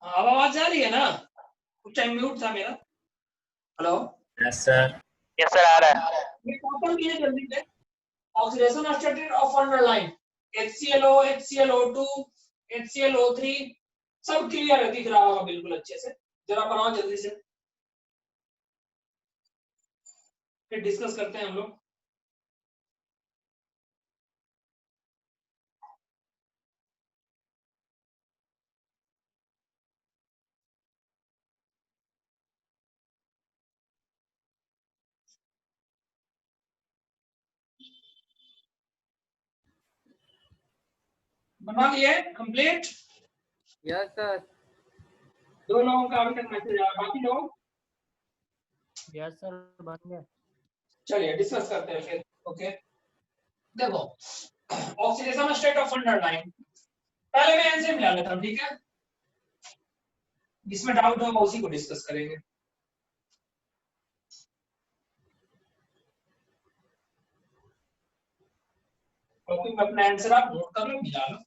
अब आवाज जा रही है ना? कुछ टाइम म्यूट था मेरा। Hello. Yes sir. Yes sir, आ रहा है। ये टोटल भी है जल्दी से। Oxidation state of underline HClO, HClO2, HClO3 सब क्लियर है, दिख रहा होगा बिल्कुल अच्छे से। जरा बनाओ जल्दी से, फिर डिस्कस करते हैं हम लोग। बना लिए कंप्लीट? Yes sir. 2 लोगों का अभी तक मैसेज आया, बाकी लोग? यस सर, बन गया। चलिए डिस्कस करते हैं फिर। ओके, देखो ऑक्सीडेशन स्टेट ऑफ अंडरलाइन पहले मैं एंजाइम ले लेता हूं, ठीक है? जिसमें डाउट होगा उसी को डिस्कस करेंगे। कॉपी में अपना आंसर आप नोट कर लो, मिला लो।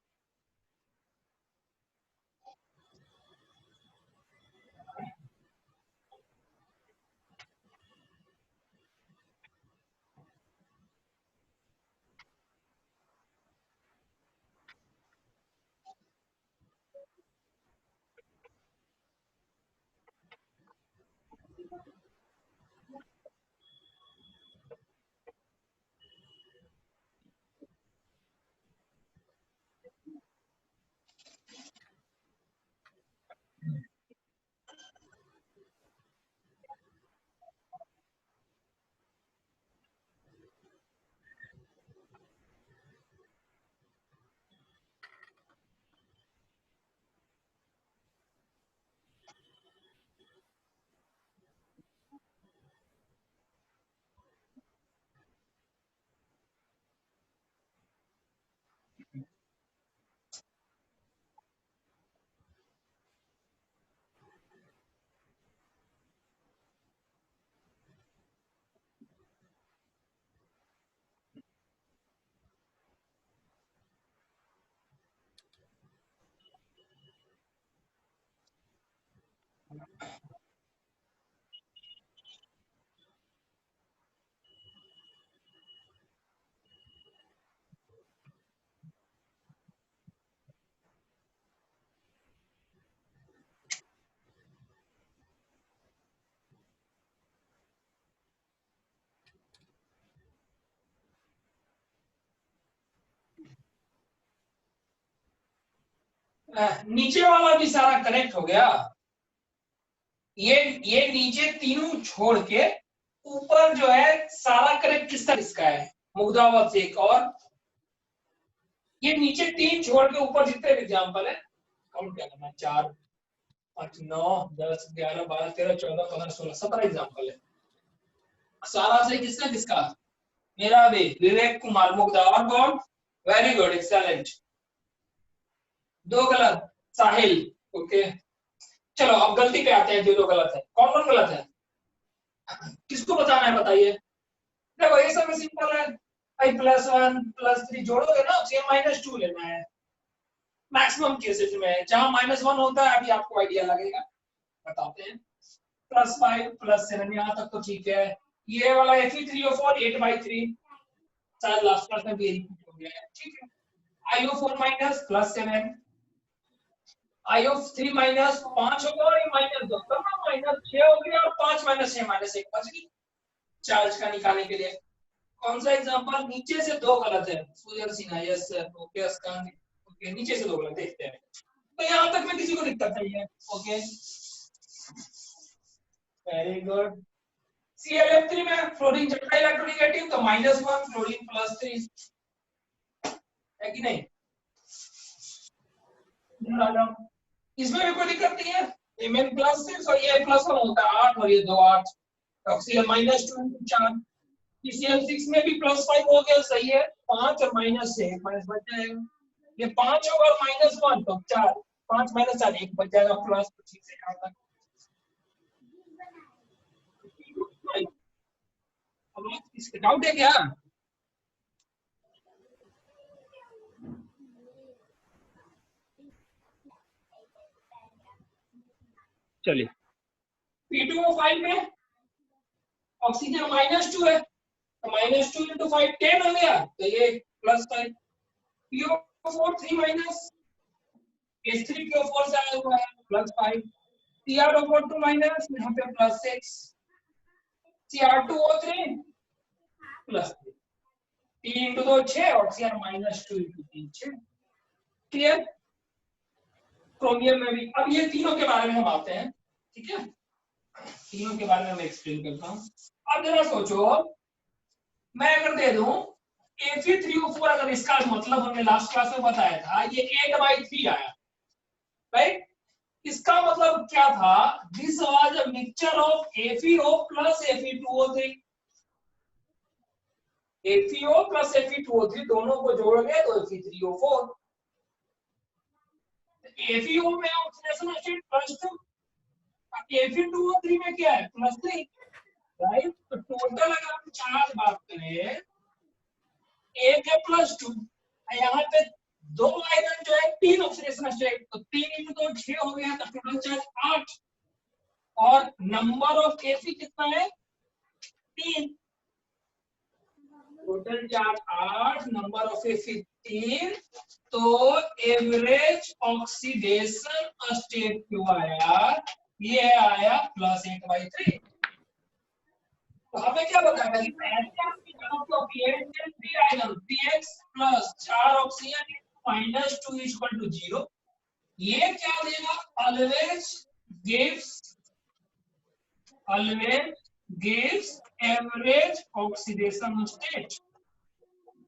नीचे वाला भी सारा कनेक्ट हो गया। ये नीचे तीनों छोड़ के ऊपर जो है सारा कनेक्ट किसका है? मुग्धावत से एक और। ये नीचे 3 छोड़ के ऊपर जितने भी एग्जाम्पल है, काउंट क्या करना, 4 5 9 10 11 12 13 14 15 16 17 एग्जाम्पल है। सारा से किसका? मेरा भी, विवेक कुमार मुग्धावत। कौन? Very good, excellent. 2 गलत, साहिल। ओके, चलो अब गलती पे आते हैं। जो 2 गलत है, कौन गलत है? किसको बताना है बताइए? देखो ये सब सिंपल है भाई, +1 +3 जोड़ोगे ना, तो -2 लेना है। मैक्सिमम केसेस में जहां -1 होता है, अभी आपको आइडिया लगेगा, बताते हैं। +5 +7 यहाँ तक तो ठीक है। ये वाला Fe3O4 8/3 शायद लास्ट क्लास में भी रिपीट हो गया है, ठीक है। IO4- +7, IO3- 5 होगा और ये -2 -6 हो गया, और 5 -6 -1 बच गई चार्ज का निकालने के लिए। कौन सा एग्जांपल? नीचे से 2 गलत है। Surya Sinha, yes sir. Okay, अस्कान। ओके, नीचे से 2 गलत, देखते हैं। तो यहाँ तक में किसी को दिक्कत नहीं है। Okay, very good. ClF3 में फ्लोरीन चौथा इलेक्ट्रोनेगेटिव, तो -1, फ्लोरीन +3 है कि नहीं? इसमें भी कोई दिक्कत नहीं है। Mn +6 और ये +1 होता है 8 और ये 2 8, ऑक्सीजन -2 4। PCl6 में भी +5 हो गया, सही है। 5 और -6 1 माइनस बच जाएगा। ये 5 होगा और -1 तो 4, 5 -4 1 बच जाएगा प्लस। तो ठीक से यहाँ तक अब इसका डाउट है क्या? चलिए P2O5 में ऑक्सीजन -2 है, तो -2 × 5 10 हो गया, तो ये +5। PO4 3 H3PO4 से आया हुआ है +5, CrO4 2 यहाँ पे +6, Cr2O3 +3, 3 × 2 6 और Cr -2 × 3 6। क्लियर? क्रोमियम में भी। अब ये तीनों के बारे में हम आते हैं, ठीक है, तीनों के बारे में मैं एक्सप्लेन करता हूँ। अब जरा सोचो, मैं अगर दे दूं Fe3O4, अगर इसका मतलब हमने लास्ट क्लास में बताया था, ये 8/3 आया, राइट? इसका मतलब क्या था? This was a mixture of FeO plus Fe2O3। FeO plus Fe2O3 दोनों को जोड़ोगे तो Fe3O4। FeO में ऑक्सीडेशन स्टेट +2, Fe2O3 में क्या है? +3, राइट? तो टोटल अगर हम चार्ज बात करें, एक है +2, यहाँ पे दो आयरन जो है 3 ऑक्सीडेशन स्टेट, तो 3 × 2 6 हो गया, तो टोटल चार्ज 8, और नंबर ऑफ Fe कितना है? 3, total charge 8, number of Fe 3, तो एवरेज ऑक्सीडेशन स्टेट क्यों आया? ये आया +8/3। तो हमें क्या बताया कि px प्लस 4 ऑक्सीजन -2 = 0। ये क्या देगा? always gives average oxidation state।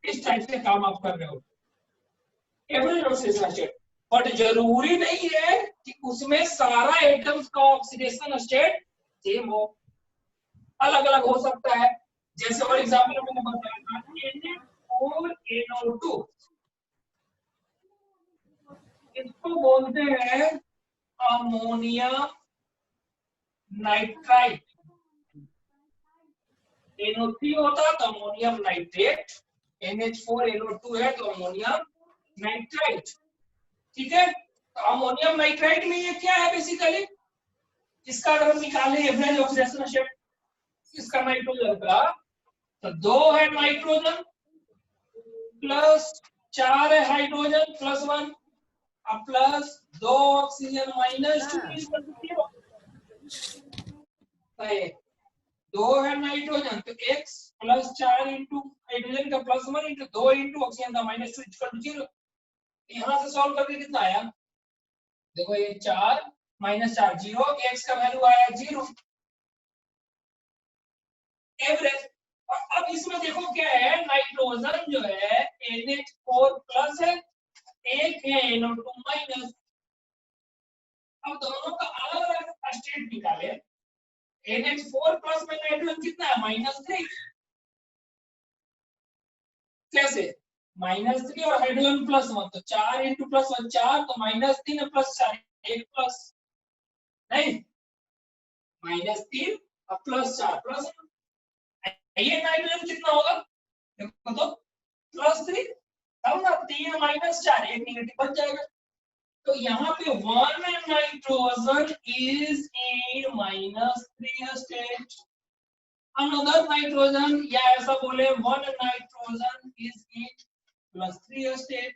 इस टाइप से काम आप कर रहे हो, एवरेज ऑक्सीडेशन स्टेट। बट जरूरी नहीं है कि उसमें सारा एटम्स का ऑक्सीडेशन स्टेट सेम हो, अलग अलग हो सकता है। जैसे फॉर एग्जांपल मैंने बताया था Na4NO2, इसको बोलते हैं अमोनियम नाइट्राइट। NO3 होता तो अमोनियम नाइट्रेट, NH4NO2 है तो अमोनियम नाइट्राइट, ठीक है। तो अमोनियम नाइट्राइट में ये क्या है बेसिकली? इसका अगर हम निकालें एवरेज ऑक्सीडेशन स्टेट इसका नाइट्रोजन का, तो 2 है नाइट्रोजन +4 है हाइड्रोजन +1, अब +2 ऑक्सीजन -2 है। 2 है नाइट्रोजन तो x +4 × हाइड्रोजन का +1 × 2 × ऑक्सीजन का -2 = 0। यहां से सॉल्व करके कितना आया? देखो ये 4 -4 0, x का वैल्यू आया 0, एवरेज। और अब इसमें देखो क्या है, नाइट्रोजन जो है NH4+ है, एक है NO2-। अब दोनों का अलग अलग स्टेट निकाले। NH4+ में नाइट्रोजन कितना है? -3। कैसे? -3 और हाइड्रोजन +1, तो 4 × +1 4, तो -3 +4 1 प्लस, नहीं -3 और +4 +1, ये नाइट्रोजन कितना होगा? देखो तो +3, अब ना 3 -4 एक नेगेटिव बच जाएगा। तो यहाँ पे 1 nitrogen is in -3 state, another nitrogen, या ऐसा बोले 1 नाइट्रोजन इज इन +3 स्टेट।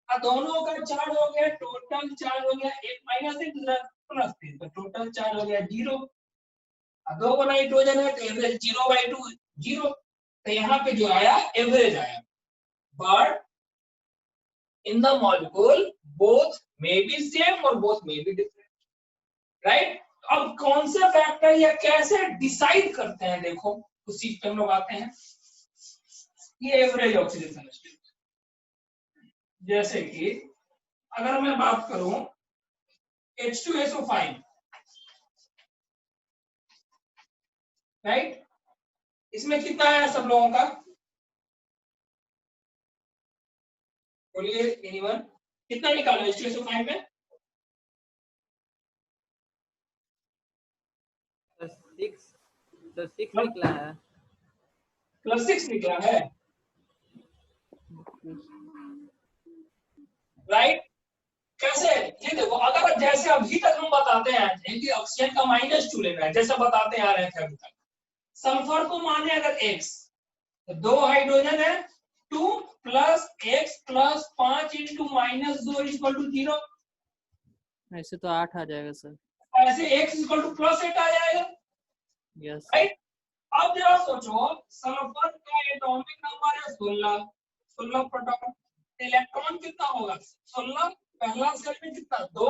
दोनों का चार्ज हो गया, टोटल चार्ज हो गया, एक -3 दूसरा +3, तो टोटल चार्ज हो गया 0। दो को नाइट्रोजन है तो एवरेज 0/2 0, तो यहाँ पे जो आया एवरेज आया। But in the molecule both may be same और both may be different, right? अब कौन से फैक्टर या कैसे डिसाइड करते हैं, देखो उस चीज पे हम लोग आते हैं। ये एवरेज ऑक्सीडेशन स्टेट, जैसे कि अगर मैं बात करूं H2SO5, राइट, इसमें कितना है सब लोगों का? बोलिए एनीवन, कितना निकालो H2SO5 में? +6 निकला है। +6 निकला है, राइट? कैसे, ये देखो, अगर जैसे अभी तक हम बताते हैं कि ऑक्सीजन का -2 लेना है, जैसे बताते आ रहे थे अभी तक। सल्फर को माने अगर X, तो 2 हाइड्रोजन है, 2 plus X plus 5 into -2 equal to 0। ऐसे तो 8 आ जाएगा सर। ऐसे X इक्वल टू +8 आ जाएगा। Yes right. अब जरा सोचो, सल्फर का एटॉमिक नंबर है 16 प्रोटॉन, इलेक्ट्रॉन कितना होगा 16, पहला सेल में कितना 2,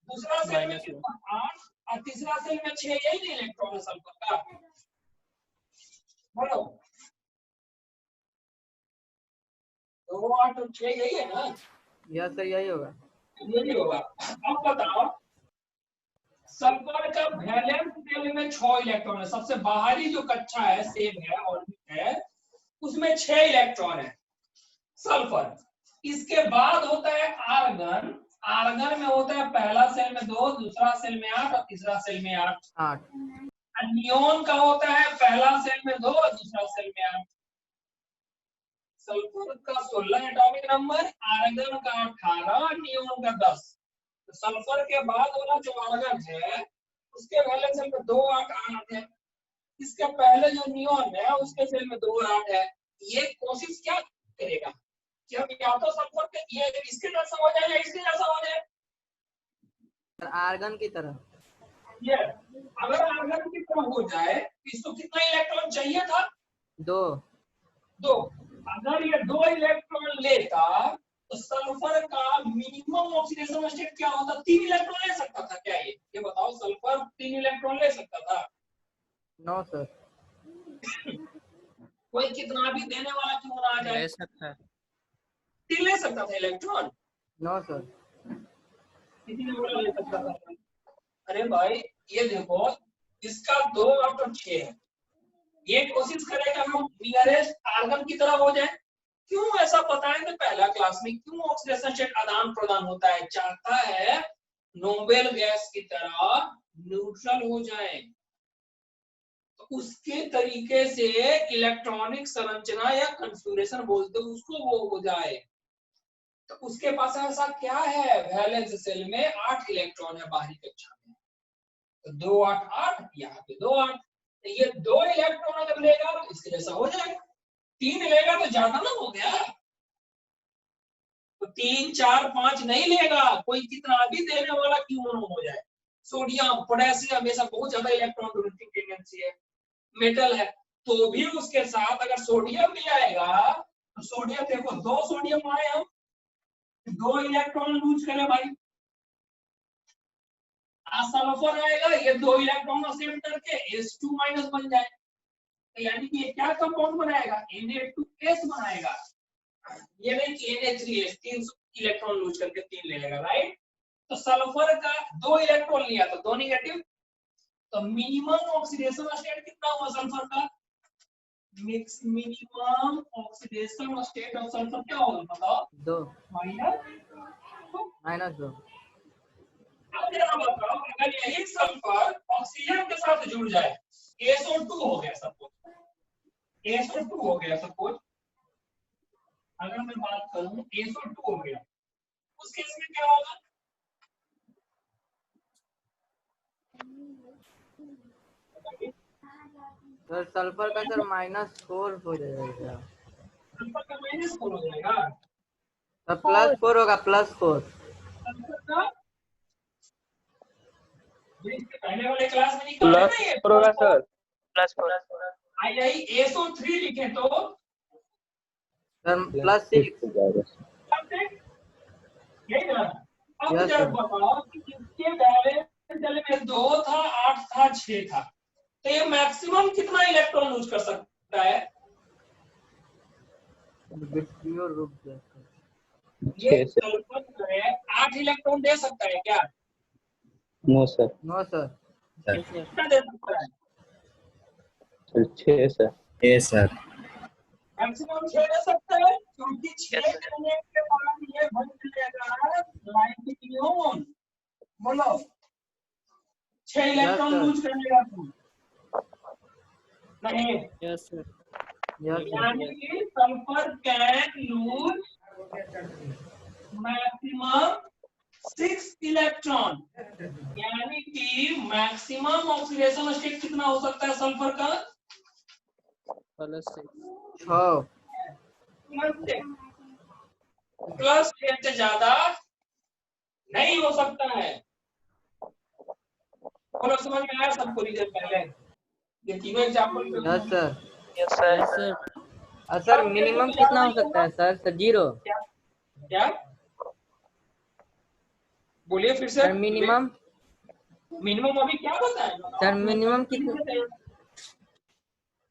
दूसरा सेल में -1 कितना 8 और तीसरा सेल में 6, यही नहीं इलेक्ट्रॉन है सल्फर का। बोलो 2 8 और 6 यही है ना? यस सर यही होगा। यही होगा। अब बताओ, सल्फर का वैलेंस शेल में 6 इलेक्ट्रॉन है, सबसे बाहरी जो कक्षा है सेल है ऑर्बिट है, उसमें 6 इलेक्ट्रॉन है सल्फर। इसके बाद होता है आर्गन, आर्गन में होता है पहला सेल में 2, दूसरा सेल में 8 और तीसरा सेल में 8। नियोन का होता है पहला सेल में 2 और दूसरा सेल में 8। सल्फर का 16 एटॉमिक नंबर, आर्गन का 18, नियोन का 10। तो सल्फर के बाद वाला जो आर्गन है उसके पहले सेल में 2 8 8 है, इसके पहले जो नियोन है उसके सेल में 2 8 है। ये कोशिश क्या करेगा कि हम या तो सल्फर के ये इसके जैसा हो जाए या इसके जैसा हो जाए, आर्गन की तरह। ये अगर आर्गन की तरह हो जाए तो इसको कितना इलेक्ट्रॉन चाहिए था 2। अगर ये 2 इलेक्ट्रॉन लेता तो सल्फर का मिनिमम ऑक्सीडेशन स्टेट क्या होता, 3 इलेक्ट्रॉन ले सकता था क्या? ये बताओ, सल्फर 3 इलेक्ट्रॉन ले सकता था? No sir. कोई कितना भी देने वाला क्यों ना आ जाए, ले सकता है। 3 ले सकता था इलेक्ट्रॉन? No sir. किसी ने बोला ले सकता था? अरे भाई ये देखो, इसका 2 8 और 6 है, ये कोशिश करेगा हम नियरेस्ट आर्गन की तरफ हो जाए। क्यों ऐसा बताएं कि पहला क्लास में क्यों ऑक्सीडेशन स्टेट आदान प्रदान होता है, चाहता है नोबेल गैस की तरह न्यूट्रल हो जाए, तो उसके तरीके से इलेक्ट्रॉनिक संरचना या कॉन्फ़िगरेशन बोलते हैं उसको वो हो जाए। तो उसके पास ऐसा क्या है, वैलेंस शेल में 8 इलेक्ट्रॉन है बाहरी कक्षा में, तो 2 8 8, यहाँ पे 2 8, तो ये 2 इलेक्ट्रॉन अगर लेगा तो इसके जैसा हो जाएगा, 3 लेगा तो ज्यादा ना हो गया, तो 3 4 5 नहीं लेगा, कोई कितना भी देने वाला क्यों ना हो जाए। सोडियम पोटेशियम ये सब बहुत ज्यादा इलेक्ट्रॉन डोनेटिंग टेंडेंसी है, मेटल है, तो भी उसके साथ अगर सोडियम भी आएगा तो सोडियम देखो 2 सोडियम आए हम, 2 इलेक्ट्रॉन लूज करे भाई, सल्फर आएगा ये 2 इलेक्ट्रॉन सेव करके H2- बन जाए, तो यानी कि ये क्या कंपाउंड बनाएगा, Na2S बनाएगा। ये नहीं कि Na3S 3 इलेक्ट्रॉन लूज करके 3 ले लेगा, राइट। तो सल्फर का 2 इलेक्ट्रॉन लिया तो 2 नेगेटिव, तो मिनिमम ऑक्सीडेशन स्टेट कितना हुआ सल्फर का, minimum oxidation state of sulphur क्या होगा बताओ, 2 -2। -2। अब जरा बताओ, अगर यही सल्फर ऑक्सीजन के साथ जुड़ जाए, SO2 हो गया सपोज, SO2 हो गया सपोज, अगर मैं बात करूं SO2 हो गया, उस केस में क्या होगा, सर सल्फर का सर -4 हो जाएगा। सल्फर का -4 हो जाएगा, सर +4 होगा, +4। सल्फर का इसके पहले वाले क्लास में निकाले ना ये होगा सर, +4। यही SO3 लिखे तो सर +6 यही ना। अब यस जब सर। बताओ कि इसके बैलेंस शेल में 2 था 8 था 6 था, तो ये मैक्सिमम कितना इलेक्ट्रॉन लूज कर सकता है, ये सल्फर जो है 8 इलेक्ट्रॉन दे सकता है क्या, नो सर। No sir. कितना दे सकता है, 6 सर। मैक्सिमम 6 दे सकता है, क्योंकि 6 देने के बाद ये बन जाएगा लाइथियम, बोलो 6 इलेक्ट्रॉन लूज कर लेगा तू नहीं, यस सर। यानी कि sulphur can lose maximum 6 electron, यानी कि मैक्सिमम ऑक्सीडेशन स्टेट कितना हो सकता है सल्फर का? +6 +6 से ज्यादा नहीं हो सकता है। बोलो समझ में आया सबको रीजन? पहले ये तीनों example yes sir. Yes sir. Sir minimum कितना हो सकता है सर? 0। क्या बोलिए फिर से? सर मिनिमम अभी क्या बताया सर मिनिमम कितना?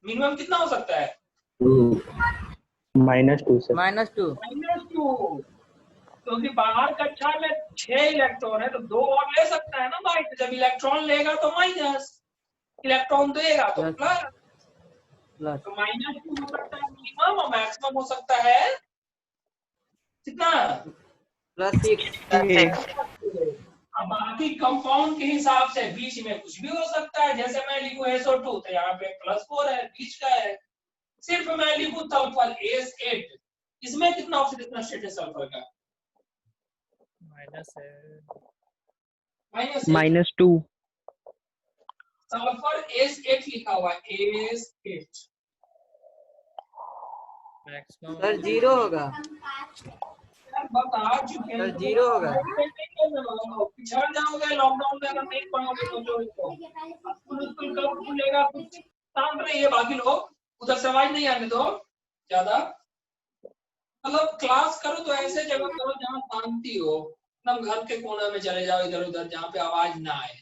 मिनिमम कितना हो सकता है? -2 सर। -2 क्योंकि बाहर कक्षा में 6 इलेक्ट्रॉन है तो 2 और ले सकता है ना भाई। तो जब इलेक्ट्रॉन लेगा तो माइनस, इलेक्ट्रॉन देगा तो Yes. प्लस। तो -2 हो सकता है मिनिमम, और मैक्सिमम हो सकता है कितना? +6 अब बाकी कंपाउंड के हिसाब से बीच में कुछ भी हो सकता है। जैसे मैं लिखूं SO2 तो यहाँ पे +4 है, बीच का है। सिर्फ मैं लिखूं सल्फर S8, इसमें कितना ऑक्सीडेशन स्टेट है सल्फर का? -2 सल्फर S8 लिखा हुआ है, S8। सर 0 होगा। बता चुके हैं। सर 0 होगा। पिछड़ जाओगे लॉकडाउन में अगर नहीं पढ़ोगे तो। स्कूल कब खुलेगा? कुछ शांत रहिए, बाकी लोग उधर से आवाज नहीं आने दो ज्यादा। मतलब क्लास करो तो ऐसे जगह करो जहाँ शांति हो, एकदम घर के कोने में चले जाओ इधर उधर जहाँ पे आवाज ना आए।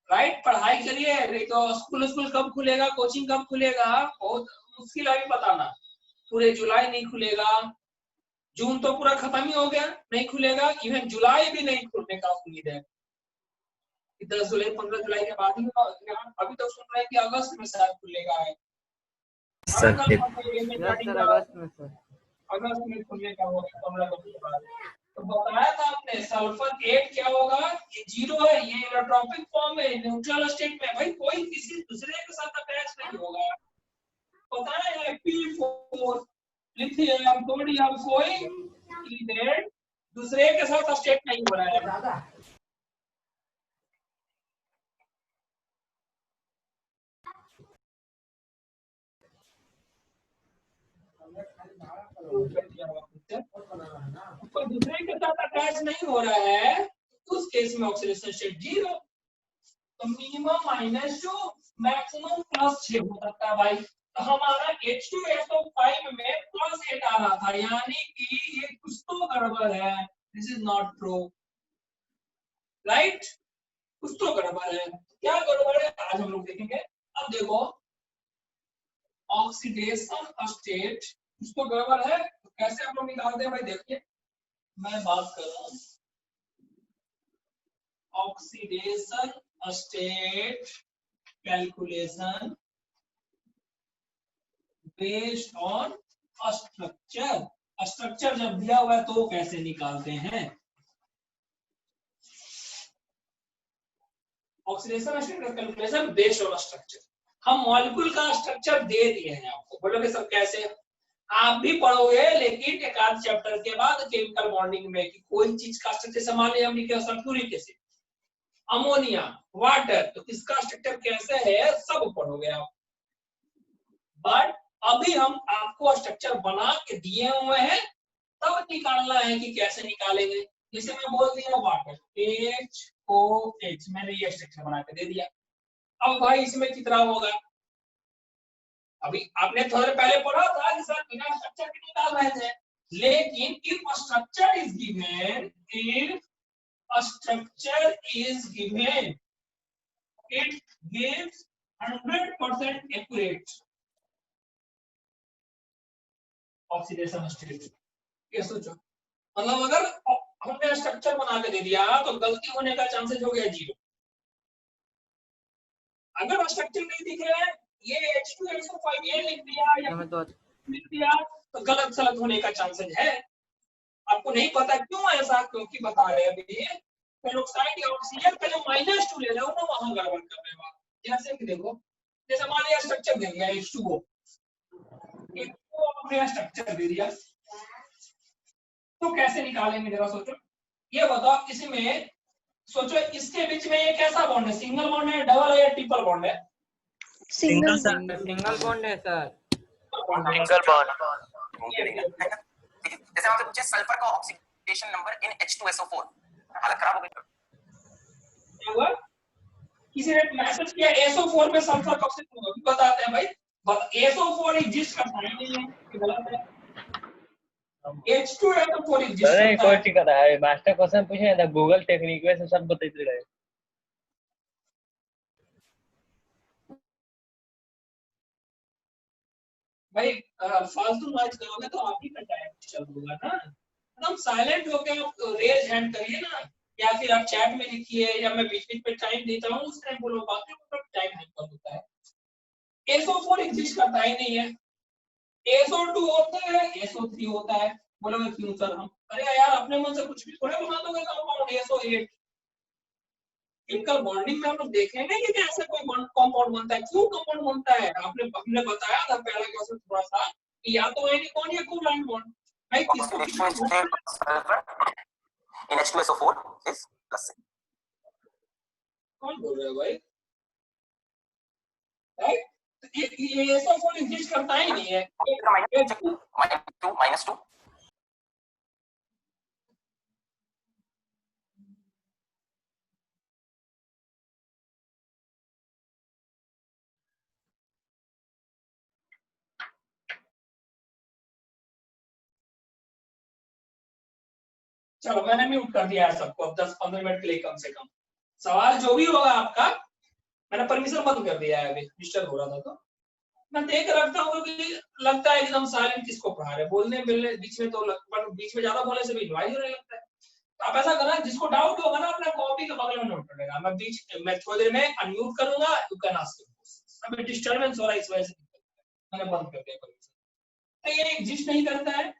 राइट, पढ़ाई करिए। नहीं तो स्कूल कब खुलेगा, कोचिंग कब खुलेगा, बहुत मुश्किल है बताना। पूरे जुलाई नहीं खुलेगा, जून तो पूरा खत्म ही हो गया, नहीं खुलेगा। इवन जुलाई भी नहीं खुलने का उम्मीद है। 10 जुलाई 15 जुलाई के बाद ही अभी तक सुन रहे हैं कि अगस्त में शायद खुलेगा है। अगस्त में खुलने का होगा 15 अगस्त के बाद। तो बताया था आपने सल्फर 8 क्या होगा? ये 0 है, ये इलेक्ट्रॉनिक फॉर्म है, न्यूट्रल स्टेट में। भाई कोई किसी दूसरे के साथ अटैच नहीं होगा। पता है P4 लिथियम सोडियम कोई दूसरे के साथ स्टेट नहीं हो रहा है दादा। कोई दूसरे के साथ अटैच नहीं हो रहा है, उस केस में ऑक्सीडेशन स्टेट 0। तो मिनिमम -2, मैक्सिमम +6 हो सकता है भाई। तो हमारा H2SO5 में +8 आ रहा था, यानी कि ये कुछ तो गड़बड़ है। This is not true, right? कुछ तो गड़बड़ है। क्या गड़बड़ है आज हम लोग देखेंगे। अब देखो ऑक्सीडेशन स्टेट कुछ तो गड़बड़ है, तो कैसे हम लोग निकालते हैं भाई? देखिए मैं बात कर रहा हूँ oxidation state calculation based on structure. Structure जब दिया हुआ है तो कैसे निकालते हैं? ऑक्सीडेशन स्टेट का कैलकुलेशन बेस्ड ऑन स्ट्रक्चर। हम मॉलिक्यूल का स्ट्रक्चर दे दिए हैं आपको, बोलोगे सर कैसे? आप भी पढ़ोगे लेकिन एक आध चैप्टर के बाद केमिकल बॉन्डिंग में कि कोई चीज का स्ट्रक्चर मान लिया हमने क्या, सल्फ्यूरिक एसिड, अमोनिया, वाटर, तो इसका स्ट्रक्चर कैसे है सब पढ़ोगे आप। बट अभी हम आपको स्ट्रक्चर बना के दिए हुए हैं, तब निकालना है कि कैसे निकालेंगे। जैसे मैं बोल दिया वाटर HOH, मैंने ये स्ट्रक्चर बना के दे दिया। अब भाई इसमें कितना होगा? अभी आपने थोड़ा पहले पढ़ा था कि सर बिना स्ट्रक्चर के निकाल रहे थे, लेकिन if structure is given, it gives 100% accurate oxidation state. ये सोचो, मतलब अगर हमने स्ट्रक्चर बना के दे दिया तो गलती होने का चांसेस हो गया 0। अगर स्ट्रक्चर नहीं दिख रहा है, ये H2SO5 ये लिख दिया या तो गलत सलत होने का चांसेस है। आपको नहीं पता क्यों ऐसा, क्योंकि बता रहे अभी पेरोक्साइड या ऑक्सीजन का जो -2 ले रहे हो ना, वहां गड़बड़ कर रहे हो। जैसे कि देखो, जैसे मान लिया स्ट्रक्चर दे दिया H2O, हमने स्ट्रक्चर दे दिया, तो कैसे निकालेंगे जरा सोचो। ये बताओ इसमें सोचो इसके बीच में ये कैसा बॉन्ड है, सिंगल बॉन्ड है, डबल है या ट्रिपल बॉन्ड है? सिंगल सिंगल बॉन्ड है सर। Single bond. जैसे आपसे पूछे सल्फर का ऑक्सीडेशन नंबर इन H2SO4, हालत खराब हो गई। क्या हुआ? किसी ने मैसेज किया SO4 पे सल्फर कब से बताते हैं भाई, SO4 एग्जिस्ट करता है नहीं है, ये गलत है। H2SO4 एग्जिस्ट अरे करता कोई है। ठीक है, मास्टर क्वेश्चन पूछे ना, गूगल टेक्निक में से सब बताते रहे। भाई फालतू नॉइज करोगे तो आप ही का टाइम चल होगा ना, एकदम साइलेंट होके आप रेज हैंड करिए ना, या फिर आप चैट में लिखिए, या मैं बीच बीच में टाइम देता हूँ उस टाइम बोलो, बाकी मतलब टाइम हैंड कर होता है। SO4 एग्जिस्ट करता ही नहीं है, SO2 होता है, SO3 होता है। बोलोगे क्यों सर? हम अरे यार अपने मन से कुछ भी थोड़ा बना दोगे कंपाउंड SO8। केमिकल बॉन्डिंग में हम लोग देखेंगे कि कैसे कोई कंपाउंड बनता है, क्यों कंपाउंड बनता है। हमने बताया था पहला क्लास में थोड़ा सा कि या तो एनी बॉन्ड या कोवैलेंट बॉन्ड। भाई किसको कितना इन H2SO4 इज प्लस। कौन बोल रहा है भाई? राइट, ये SO4 एग्जिस्ट करता ही नहीं है। -2 चलो मैंने म्यूट कर दिया है सबको, अब 10-15 मिनट के लिए कम से कम। सवाल जो भी होगा आपका, मैंने परमिशन बंद कर दिया है, अभी डिस्टर्ब हो रहा था तो मैं देख रखता हूँ कि लगता है एकदम साइलेंट किसको पढ़ा रहे, बोलने मिलने बीच में तो बीच में ज्यादा बोलने से भी नॉइज होने लगता है। तो आप ऐसा करना, जिसको डाउट होगा ना अपना कॉपी के बगल में नोट कर लेगा। मैं थोड़ी देर में अनम्यूट करूंगा, यू कैन आस्क क्वेश्चन। अभी डिस्टरबेंस हो रहा है इस वजह से मैंने बंद कर दिया परमिशन। तो ये एग्जिस्ट नहीं करता है,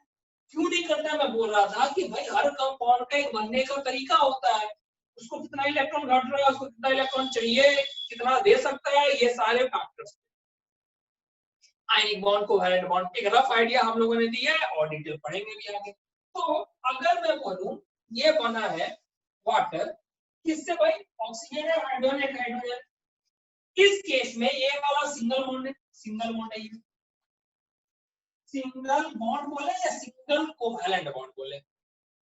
क्यों नहीं करता है? मैं बोल रहा था कि भाई हर कंपाउंड का एक बनने का तरीका होता है, उसको कितना इलेक्ट्रॉन घट रहा है, उसको कितना इलेक्ट्रॉन चाहिए, कितना दे सकता है, ये सारे factors. Ionic bond, covalent bond, एक रफ आइडिया हम लोगों ने दिया है और डिटेल पढ़ेंगे भी आगे। तो अगर मैं बोलूं ये बना है वाटर, किससे भाई? ऑक्सीजन है, हाइड्रोजन है, हाइड्रोजन। इस केस में ये वाला सिंगल बॉन्ड है, सिंगल बॉन्ड है, सिंगल बॉन्ड बोले या सिंगल कोवैलेंट बॉन्ड बोले।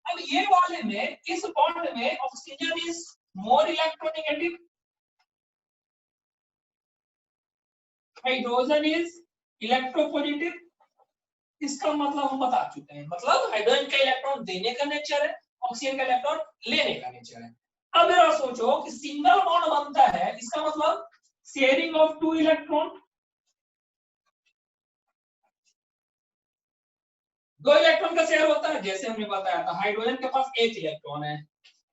अब ये वाले में, इस बॉन्ड में oxygen is more electronegative, hydrogen is electropositive. इसका मतलब हम बता चुके हैं, मतलब हाइड्रोजन का इलेक्ट्रॉन देने का नेचर है, ऑक्सीजन का इलेक्ट्रॉन लेने का नेचर है। अब जरा सोचो कि सिंगल बॉन्ड बनता है, इसका मतलब शेयरिंग ऑफ 2 इलेक्ट्रॉन, 2 इलेक्ट्रॉन का शेयर होता है। जैसे हमने बताया था हाइड्रोजन के पास 1 इलेक्ट्रॉन है,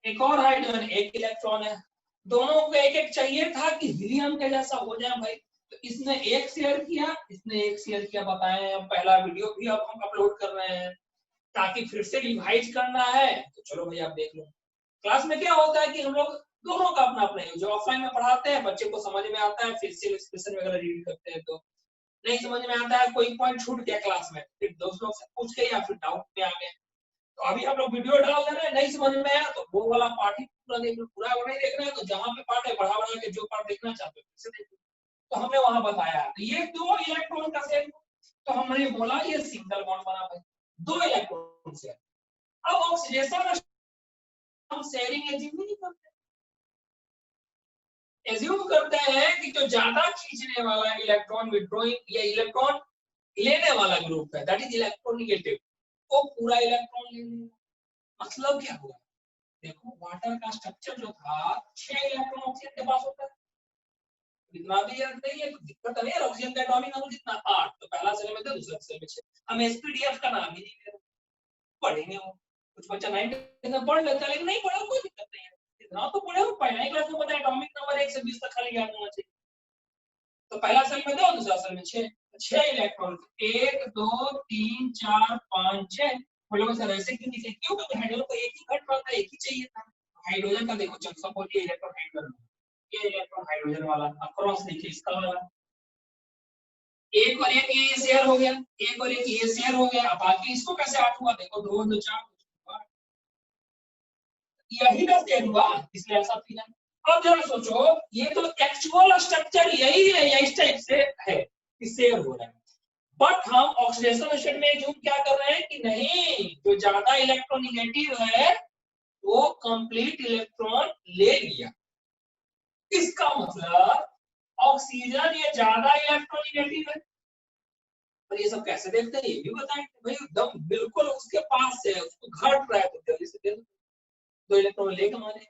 एक और हाइड्रोजन 1 इलेक्ट्रॉन है, दोनों को एक एक चाहिए था कि हीलियम के जैसा हो जाए भाई। तो इसने एक शेयर किया, इसने एक शेयर किया, बताएं। पहला वीडियो भी अब हम अपलोड कर रहे हैं ताकि फिर से रिवाइज करना है तो चलो भाई आप देख लो। क्लास में क्या होता है कि हम लोग दोनों का अपना अपना है, जो ऑफलाइन में पढ़ाते हैं बच्चे को समझ में आता है, फिर से एक्सप्रेशन वगैरह रीड करते हैं, तो नहीं समझ में आता है, कोई पॉइंट छूट गया क्लास में, फिर दोस्त लोग से पूछ के या फिर डाउट में आ गए। तो अभी हम लोग वीडियो डाल दे रहे हैं, नहीं समझ में आया तो वो वाला पार्ट ही पूरा देख लो, पूरा नहीं देखना है तो जहां पे पार्ट है बढ़ा बढ़ा के जो पार्ट देखना चाहते हो फिर से देख लो। तो हमने वहां बताया तो ये 2 इलेक्ट्रॉन का शेयर, तो हमने बोला ये सिंगल बॉन्ड बना भाई, 2 इलेक्ट्रॉन शेयर। अब ऑक्सीडेशन हम शेयरिंग एज्यूम नहीं करते, एज्यूम करते हैं कि जो ज्यादा खींचने वाला इलेक्ट्रॉन विड्रॉइंग या इलेक्ट्रॉन लेने वाला ग्रुप है, दैट इज इलेक्ट्रोनेगेटिव, वो पूरा इलेक्ट्रॉन लेने। मतलब क्या हुआ? देखो वाटर का स्ट्रक्चर जो था 6 इलेक्ट्रॉन ऑक्सीजन के पास होता है, इतना भी याद नहीं है, दिक्कत नहीं है। ऑक्सीजन का एटॉमिक नंबर कितना? 8, तो पहला सेल में था, दूसरा सेल में 6। हम एसपीडीएफ का नाम ही नहीं ले रहे, पढ़ेंगे वो, कुछ बच्चा 9th में पढ़ लेता है, लेकिन नहीं पढ़ा कोई दिक्कत नहीं है, इतना तो पढ़े हो। पहला ही क्लास में पता है एटॉमिक नंबर 1 से 20 तक खाली याद होना चाहिए। तो पहला सेल में 2, दूसरा सेल में 6, 6 इलेक्ट्रॉन, 1 2 3 4 5 6। वो लोग सर ऐसे क्यों लिखे? क्यों? क्योंकि हाइड्रोजन को एक ही घट रहा था, एक ही चाहिए था। हाइड्रोजन का देखो चल सपोज ये इलेक्ट्रॉन हाइड्रोजन, ये इलेक्ट्रॉन हाइड्रोजन वाला अक्रॉस देखिए इसका वाला, एक और एक ये शेयर हो गया, एक और एक ये शेयर हो गया। अब बाकी इसको कैसे 8 हुआ? देखो 2 2 4 यही ना शेयर हुआ, इसलिए ऐसा फिर। अब जरा सोचो, ये तो एक्चुअल स्ट्रक्चर यही है, या इस टाइप से है कि शेयर हो रहा है, बट हम ऑक्सीडेशन स्टेट में जूम क्या कर रहे हैं कि नहीं, जो ज्यादा इलेक्ट्रोनिगेटिव है वो कंप्लीट इलेक्ट्रॉन ले लिया। इसका मतलब ऑक्सीजन ये ज्यादा इलेक्ट्रोनिगेटिव है। और ये सब कैसे देखते हैं ये भी बताएं भाई, एकदम बिल्कुल उसके पास है, उसको घट रहा है तो जल्दी से दे दो, 2 इलेक्ट्रॉन लेके मारे।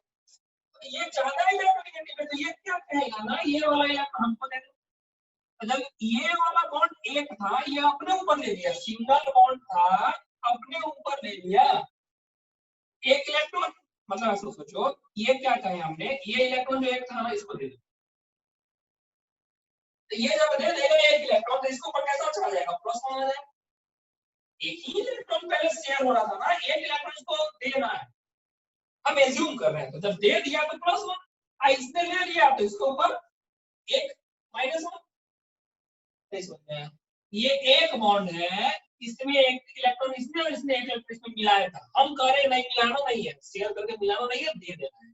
ये ज्यादा इलेक्ट्रोनिगेटिव है तो ये क्या कहेगा ना, ये वाला इलेक्ट्रॉन हमको दे दो। जब ये वाला बॉन्ड एक था, ये अपने ऊपर ले लिया, सिंगल बॉन्ड था अपने ऊपर ले लिया एक इलेक्ट्रॉन। मतलब ऐसा सोचो, ये क्या कहे हमने, ये इलेक्ट्रॉन जो एक था ना, इसको दे दो, तो ये जब दे देगा एक इलेक्ट्रॉन तो इसको ऊपर कैसा चला जाएगा, प्लस वन आ जाएगा। एक ही इलेक्ट्रॉन पहले शेयर हो रहा था ना, एक इलेक्ट्रॉन इसको देना है, हम एज्यूम कर रहे हैं, तो जब दे दिया तो प्लस वन, इसने ले लिया तो इसके ऊपर एक माइनस वन। ये एक बॉन्ड है, इसमें एक इलेक्ट्रॉन इसने और इसने एक इलेक्ट्रॉन इसमें मिलाया था, हम कह रहे नहीं मिलाना नहीं है, शेयर करके मिलाना नहीं है, दे देना है,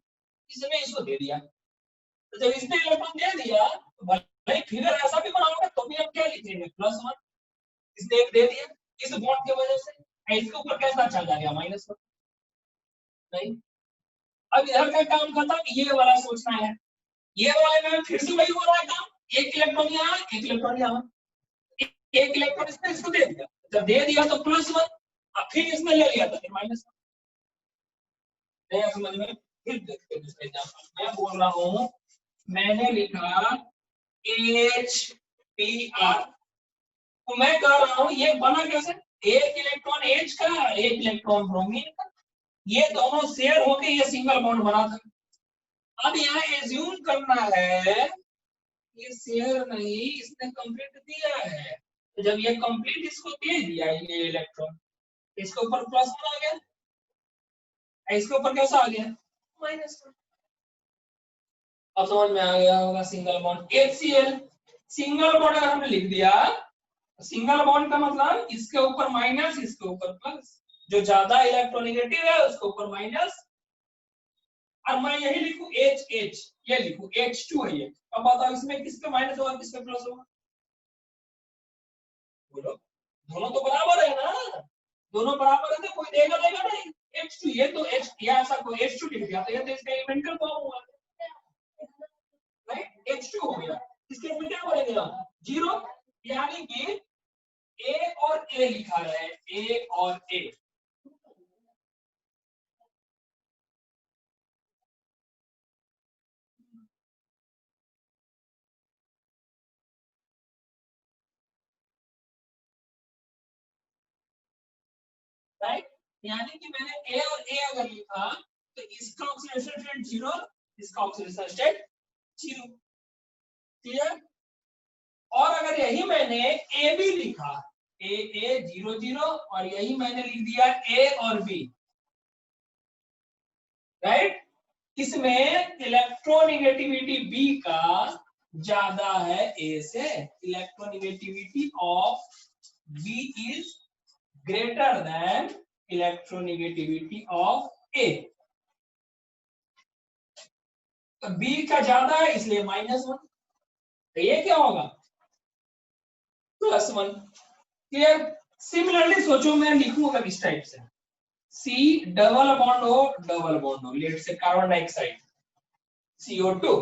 इसने इसको दे दिया। तो जब इसने इलेक्ट्रॉन दे दिया तो भाई फिगर ऐसा भी बनाओगे तो भी हम क्या लिखेंगे, प्लस वन, इसने एक दे दिया इस बॉन्ड की वजह से, इसके ऊपर कैसा चल जाएगा, माइनस वन। नहीं, अब इधर का काम खत्म, ये वाला सोचना है, ये वाले में फिर से वही हो रहा है काम, एक इलेक्ट्रॉन यहाँ एक इलेक्ट्रॉन यहाँ, एक इलेक्ट्रॉन इसने इसको दे दिया, जब दे दिया तो प्लस वन, अब फिर इसने ले लिया था फिर माइनस वन। नहीं समझ में, फिर देखते हैं दूसरे एग्जांपल। मैं बोल रहा हूँ, मैंने लिखा HPr, तो मैं कह रहा हूँ ये बना कैसे, एक इलेक्ट्रॉन H का एक इलेक्ट्रॉन ब्रोमीन का, ये दोनों शेयर होके ये सिंगल बॉन्ड बना था। अब यहाँ एज्यूम करना है ये शेयर नहीं, इसने कंप्लीट दिया है, तो जब ये कंप्लीट इसको दे दिया ये इलेक्ट्रॉन, इसके ऊपर प्लस वन आ गया, इसके ऊपर कैसा आ गया, माइनस वन। अब समझ में आ गया होगा, single bond HCl, single bond अगर हमने लिख दिया, सिंगल बॉन्ड का मतलब इसके ऊपर माइनस इसके ऊपर प्लस, जो ज्यादा इलेक्ट्रोनिगेटिव है उसके ऊपर माइनस, और मैं यही लिखूं HH, ये लिखूं H2 है ये। अब बताओ इसमें किसका माइनस होगा किसका प्लस होगा, बोलो, दोनों तो बराबर है ना, दोनों बराबर है तो कोई देगा नहीं। H2 ये तो H, या ऐसा कोई H2 लिख दिया तो ये तो इसका एलिमेंटल फॉर्म हुआ, राइट, H2 हो गया। इसके में क्या बोलेंगे हम, जीरो, यानी कि A और A लिखा है, A और A, राइट, यानी कि मैंने A और A अगर लिखा तो इसका ऑक्सीडेशन स्टेट जीरो, इसका ऑक्सीडेशन स्टेट जीरो, क्लियर। और अगर यही मैंने A भी लिखा, A जीरो जीरो, और यही मैंने लिख दिया A और B, राइट, इसमें इलेक्ट्रोनिगेटिविटी B का ज्यादा है A से, electronegativity of B is greater than electronegativity of A। तो B का ज्यादा है इसलिए माइनस वन, तो ये क्या होगा, प्लस वन, क्लियर। सिमिलरली सोचो मैं लिखूंगा इस टाइप से, C डबल बॉन्ड हो, लेट से कार्बन डाइऑक्साइड CO2,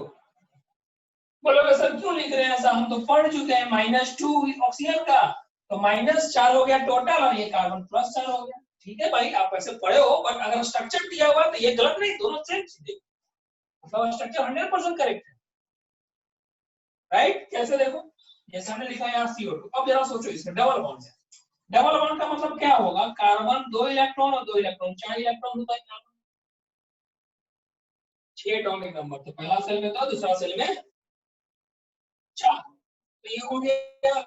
बोलोगे सर क्यों लिख रहे हैं ऐसा, हम तो पढ़ चुके हैं -2 ऑक्सीजन का, तो -4 हो गया टोटल, और ये कार्बन +4 हो गया। ठीक है भाई, आप ऐसे पढ़े हो, बट अगर स्ट्रक्चर दिया हुआ तो ये गलत नहीं, दोनों सेम चीजें, मतलब स्ट्रक्चर 100% करेक्ट है, राइट। कैसे देखो, जैसे हमने लिखा यहाँ CO2, अब जरा सोचो इसमें डबल बॉन्ड है, डबल बॉन्ड का मतलब क्या होगा, कार्बन 2 इलेक्ट्रॉन और 2 इलेक्ट्रॉन 4 इलेक्ट्रॉन होता है कार्बन, 6 एटॉमिक नंबर, तो पहला सेल में 2 दूसरा सेल में 4, तो ये हो गया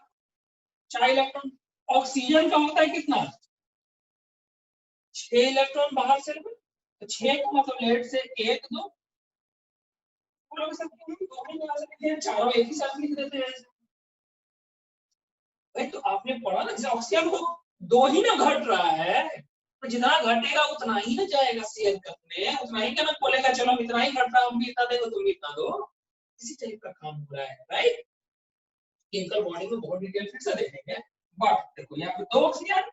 4 इलेक्ट्रॉन। ऑक्सीजन का होता है कितना, 6 इलेक्ट्रॉन बाहर सेल में, तो 6 का मतलब लेट से 1 2, लोग सब दोनों में आ सकते हैं, चारों एक ही साथ लिख देते हैं भाई। तो आपने पढ़ा ना, ऑक्सीजन को 2 ही ना घट रहा है, तो जितना घटेगा उतना ही ना जाएगा शेयर करने, उतना ही कहना बोलेगा चलो हम इतना ही घट रहा, हम भी इतना देंगे तुम भी इतना दो। इसी टाइप का काम हो रहा है, राइट। केमिकल बॉन्डिंग में बहुत डिटेल फिर से देखेंगे। बट देखो यहाँ पे 2 ऑक्सीजन,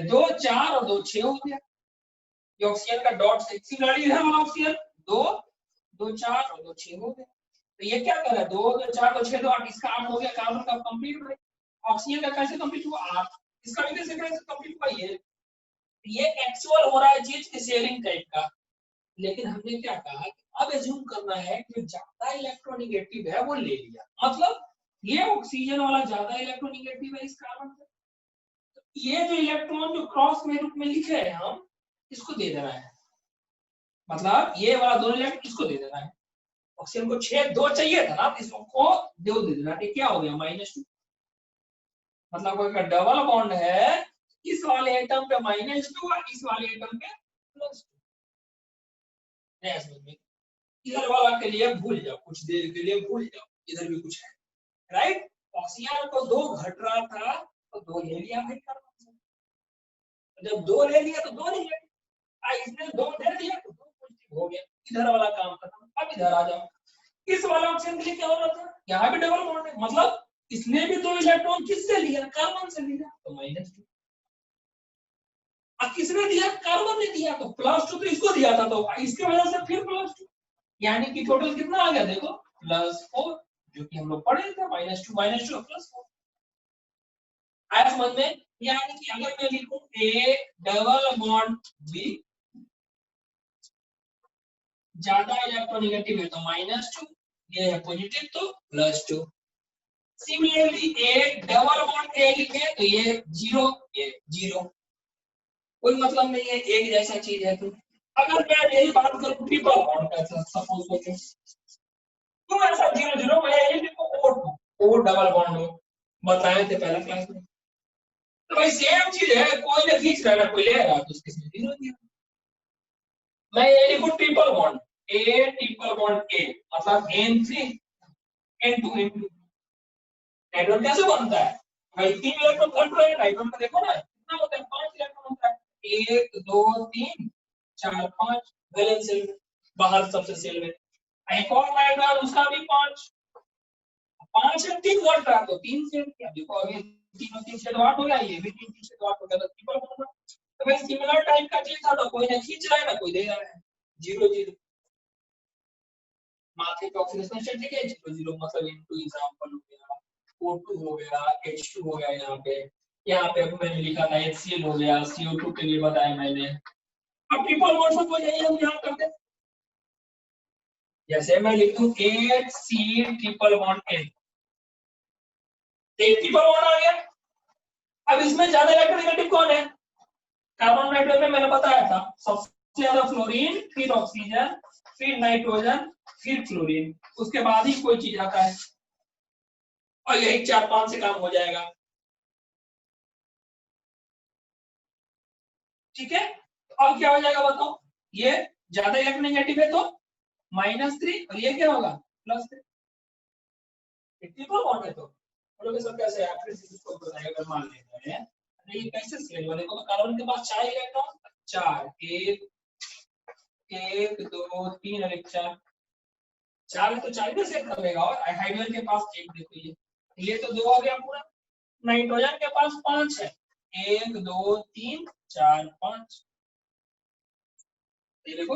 2 4 और 2 6 हो गया। ये ऑक्सीजन का डॉट से सिमिलरली इधर वाला ऑक्सीजन 2 2 4 और 2 6 हो गया। तो ये क्या कर रहा है, 2 2 4 2 6 2 8, इसका 8 हो गया, कार्बन का कंप्लीट हो गया। ऑक्सीजन का कैसे कंप्लीट हुआ 8, इसका भी कैसे कंप्लीट हुआ ये एक्चुअल हो रहा है चीज की शेयरिंग टाइप का। लेकिन हमने क्या कहा कि अब एज्यूम करना है कि जो ज्यादा इलेक्ट्रोनेगेटिव है वो ले लिया, मतलब ये ऑक्सीजन वाला ज्यादा इलेक्ट्रोनेगेटिव है इस कार्बन से, तो ये जो इलेक्ट्रॉन जो क्रॉस में रूप में लिखे हैं हम इसको दे देना है, मतलब ये वाला दोनों इलेक्ट्रॉन इसको दे देना है। ऑक्सीजन को 6 2 चाहिए था ना, इसको 2 दे देना, ये क्या हो गया -2, मतलब कोई का डबल बॉन्ड है, इस वाले एटम पे -2 और इस वाले एटम पे +2। समझ में, इधर वाला के लिए भूल जाओ, कुछ देर के लिए भूल जाओ, इधर भी कुछ है, राइट। ऑक्सीजन को 2 घट रहा था तो 2 ले लिया भाई कार्बन से, जब 2 ले लिया तो 2 ले लिया, इसने 2 दे दिया तो 2 पॉजिटिव हो गया, इधर वाला काम खत्म। अब इधर आ जाओ, इस वाला ऑक्सीजन के लिए क्या हो रहा था, यहाँ भी डबल बॉन्ड है, मतलब इसने भी 2 इलेक्ट्रॉन किससे लिया, कार्बन से लिया, तो -2। अब किसने दिया, कार्बन ने दिया, तो +2 तो इसको दिया था, तो इसके वजह से फिर +2, यानी कि टोटल कितना आ गया देखो +4, जो कि हम लोग पढ़े थे -2 +4। आया समझ में, यानी कि अगर मैं लिखूं A डबल बॉन्ड B, ज्यादा इलेक्ट्रोनेगेटिव है तो -2, ये है पॉजिटिव तो +2। Similarly A double bond A लिखे तो ये 0, ये 0, कोई मतलब नहीं है, एक जैसा चीज है। तो अगर मैं यही बात करूं ट्रिपल बॉन्ड का, सपोज सोचो क्यों ऐसा 0 0, मैं यही लिखूं O डबल बॉन्ड हो, बताए थे पहला क्लास में, तो भाई सेम चीज है, कोई ने खींच रहा है कोई ले रहा है, तो उसके साथ 0 दिया। मैं ये लिखूं triple bond A triple bond A, मतलब N3 N2 N2, नाइट्रोजन कैसे बनता है भाई, 3 इलेक्ट्रॉन घट रहे हैं, नाइट्रोजन का देखो ना कितना होता है, 5 इलेक्ट्रॉन होता है, 1 2 3 4 5 वैलेंस सेल में, बाहर सबसे सेल में, एक और नाइट्रोजन उसका भी 5 है, 3 घट रहा तो 3 सेल किया, देखो अभी 3 और 3 से 8 हो गया, ये भी 3 से 8 हो गया, तो ट्रिपल बॉन्ड। तो भाई सिमिलर टाइप का चीज था, तो कोई ने खींच रहा है ना कोई दे रहा है, 0 0 माथे पे ऑक्सीडेशन स्टेट लिखे 0 0, मतलब इनटू एग्जांपल हो गया, O2 हो गया, H2 हो गया, यहाँ पे अभी मैंने लिखा था HCl हो गया, CO2 के लिए बताया मैंने। अब ट्रिपल बॉन्ड से जाइए हम यहाँ करते हैं, जैसे मैं लिखूं HC triple bond N, triple bond आ गया। अब इसमें ज्यादा इलेक्ट्रोनेगेटिव कौन है, कार्बन नाइट्रोजन में मैंने बताया था सबसे ज्यादा फ्लोरीन, फिर ऑक्सीजन, फिर नाइट्रोजन, फिर क्लोरीन, उसके बाद ही कोई चीज आता है, और यही 4-5 से काम हो जाएगा, ठीक है। अब क्या हो जाएगा बताओ, ये ज्यादा इलेक्ट्रोनेगेटिव है तो -3, और ये क्या होगा +3, ट्रिपल बॉन्ड है, तो बोलोगे सर कैसे है, फिर से इसको बताएगा, अगर मान लेते हैं ये कैसे सेल वाले को, कार्बन के पास 4 इलेक्ट्रॉन, 4 1 1 2 3 और 1 4 है, तो 4 में सेट कर लेगा, और हाइड्रोजन के पास 1, देखो ये तो 2 आ गया पूरा, नाइट्रोजन के पास 5 है, 1 2 3 4 5, ये देखो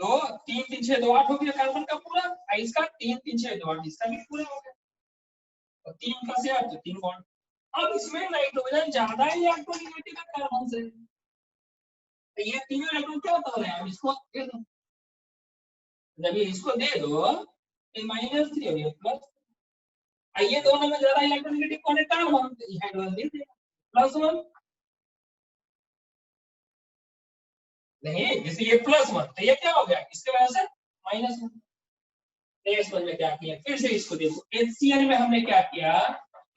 2 3 3 6 2 8 हो गया कार्बन का पूरा, इसका 3 3 6 2 8, इसका भी पूरा हो गया, और 3 का से 8 तो 3 बॉन्ड। अब इसमें नाइट्रोजन ज्यादा इलेक्ट्रोनेगेटिव है कार्बन से, तो ये तीनों इलेक्ट्रॉन क्या होता है, अब इसको दे दो, जब ये इसको दे दो ये -3 और ये प्लस, ये दोनों में ज्यादा इलेक्ट्रोनेगेटिव कौन है, कार्बन, तो ये हाइड्रोजन दे देगा +1, नहीं जैसे ये +1 तो ये क्या हो गया, इसके वजह से -1। नेक्स्ट वन में क्या किया, फिर से इसको देखो, HCl में हमने क्या किया,